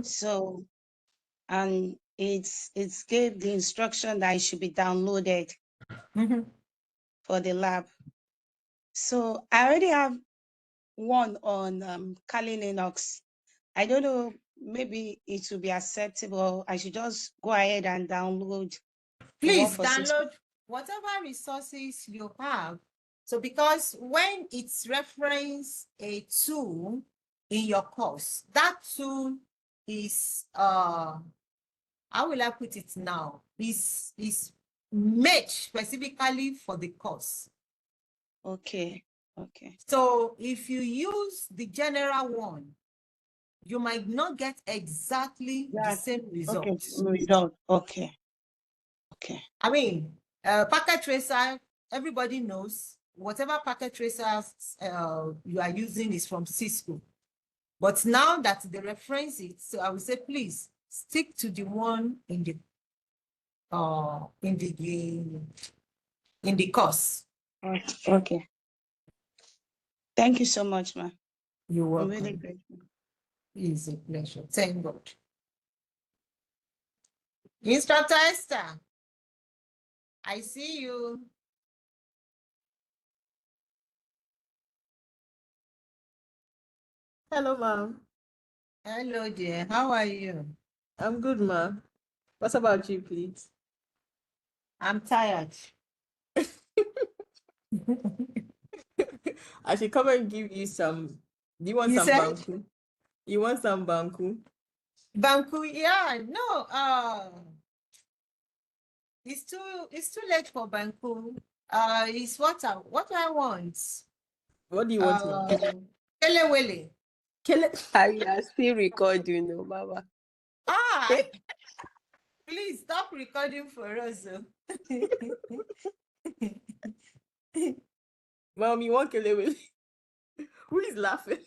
So, and it's gave the instruction that it should be downloaded for the lab. So I already have one on Kali Linux. I don't know, maybe it will be acceptable. I should just go ahead and download. Please download whatever resources you have. So because when it's reference a tool in your course, that tool is how will I put it now? Is made specifically for the course. Okay. Okay. So if you use the general one, you might not get exactly the same results. Okay. Result. Okay. Okay. I mean, packet tracer, everybody knows whatever packet tracers you are using is from Cisco. But now that they reference it, so I would say, please stick to the one in the course. Okay. Thank you so much, ma'am. You're welcome. I'm really grateful. It's a pleasure. Thank God. Instructor Esther, I see you. Hello, ma'am. Hello, dear. How are you? I'm good, ma'am. What about you, please? I'm tired. I should come and give you some. Do you want You some said? banku? You want some banku? Banku, yeah, no, it's too late for Banku. It's what I want. What do you want, ma'am? Kelewele. I are still recording, no, Baba. Please stop recording for us. Mom, you want kelewele? Who is laughing?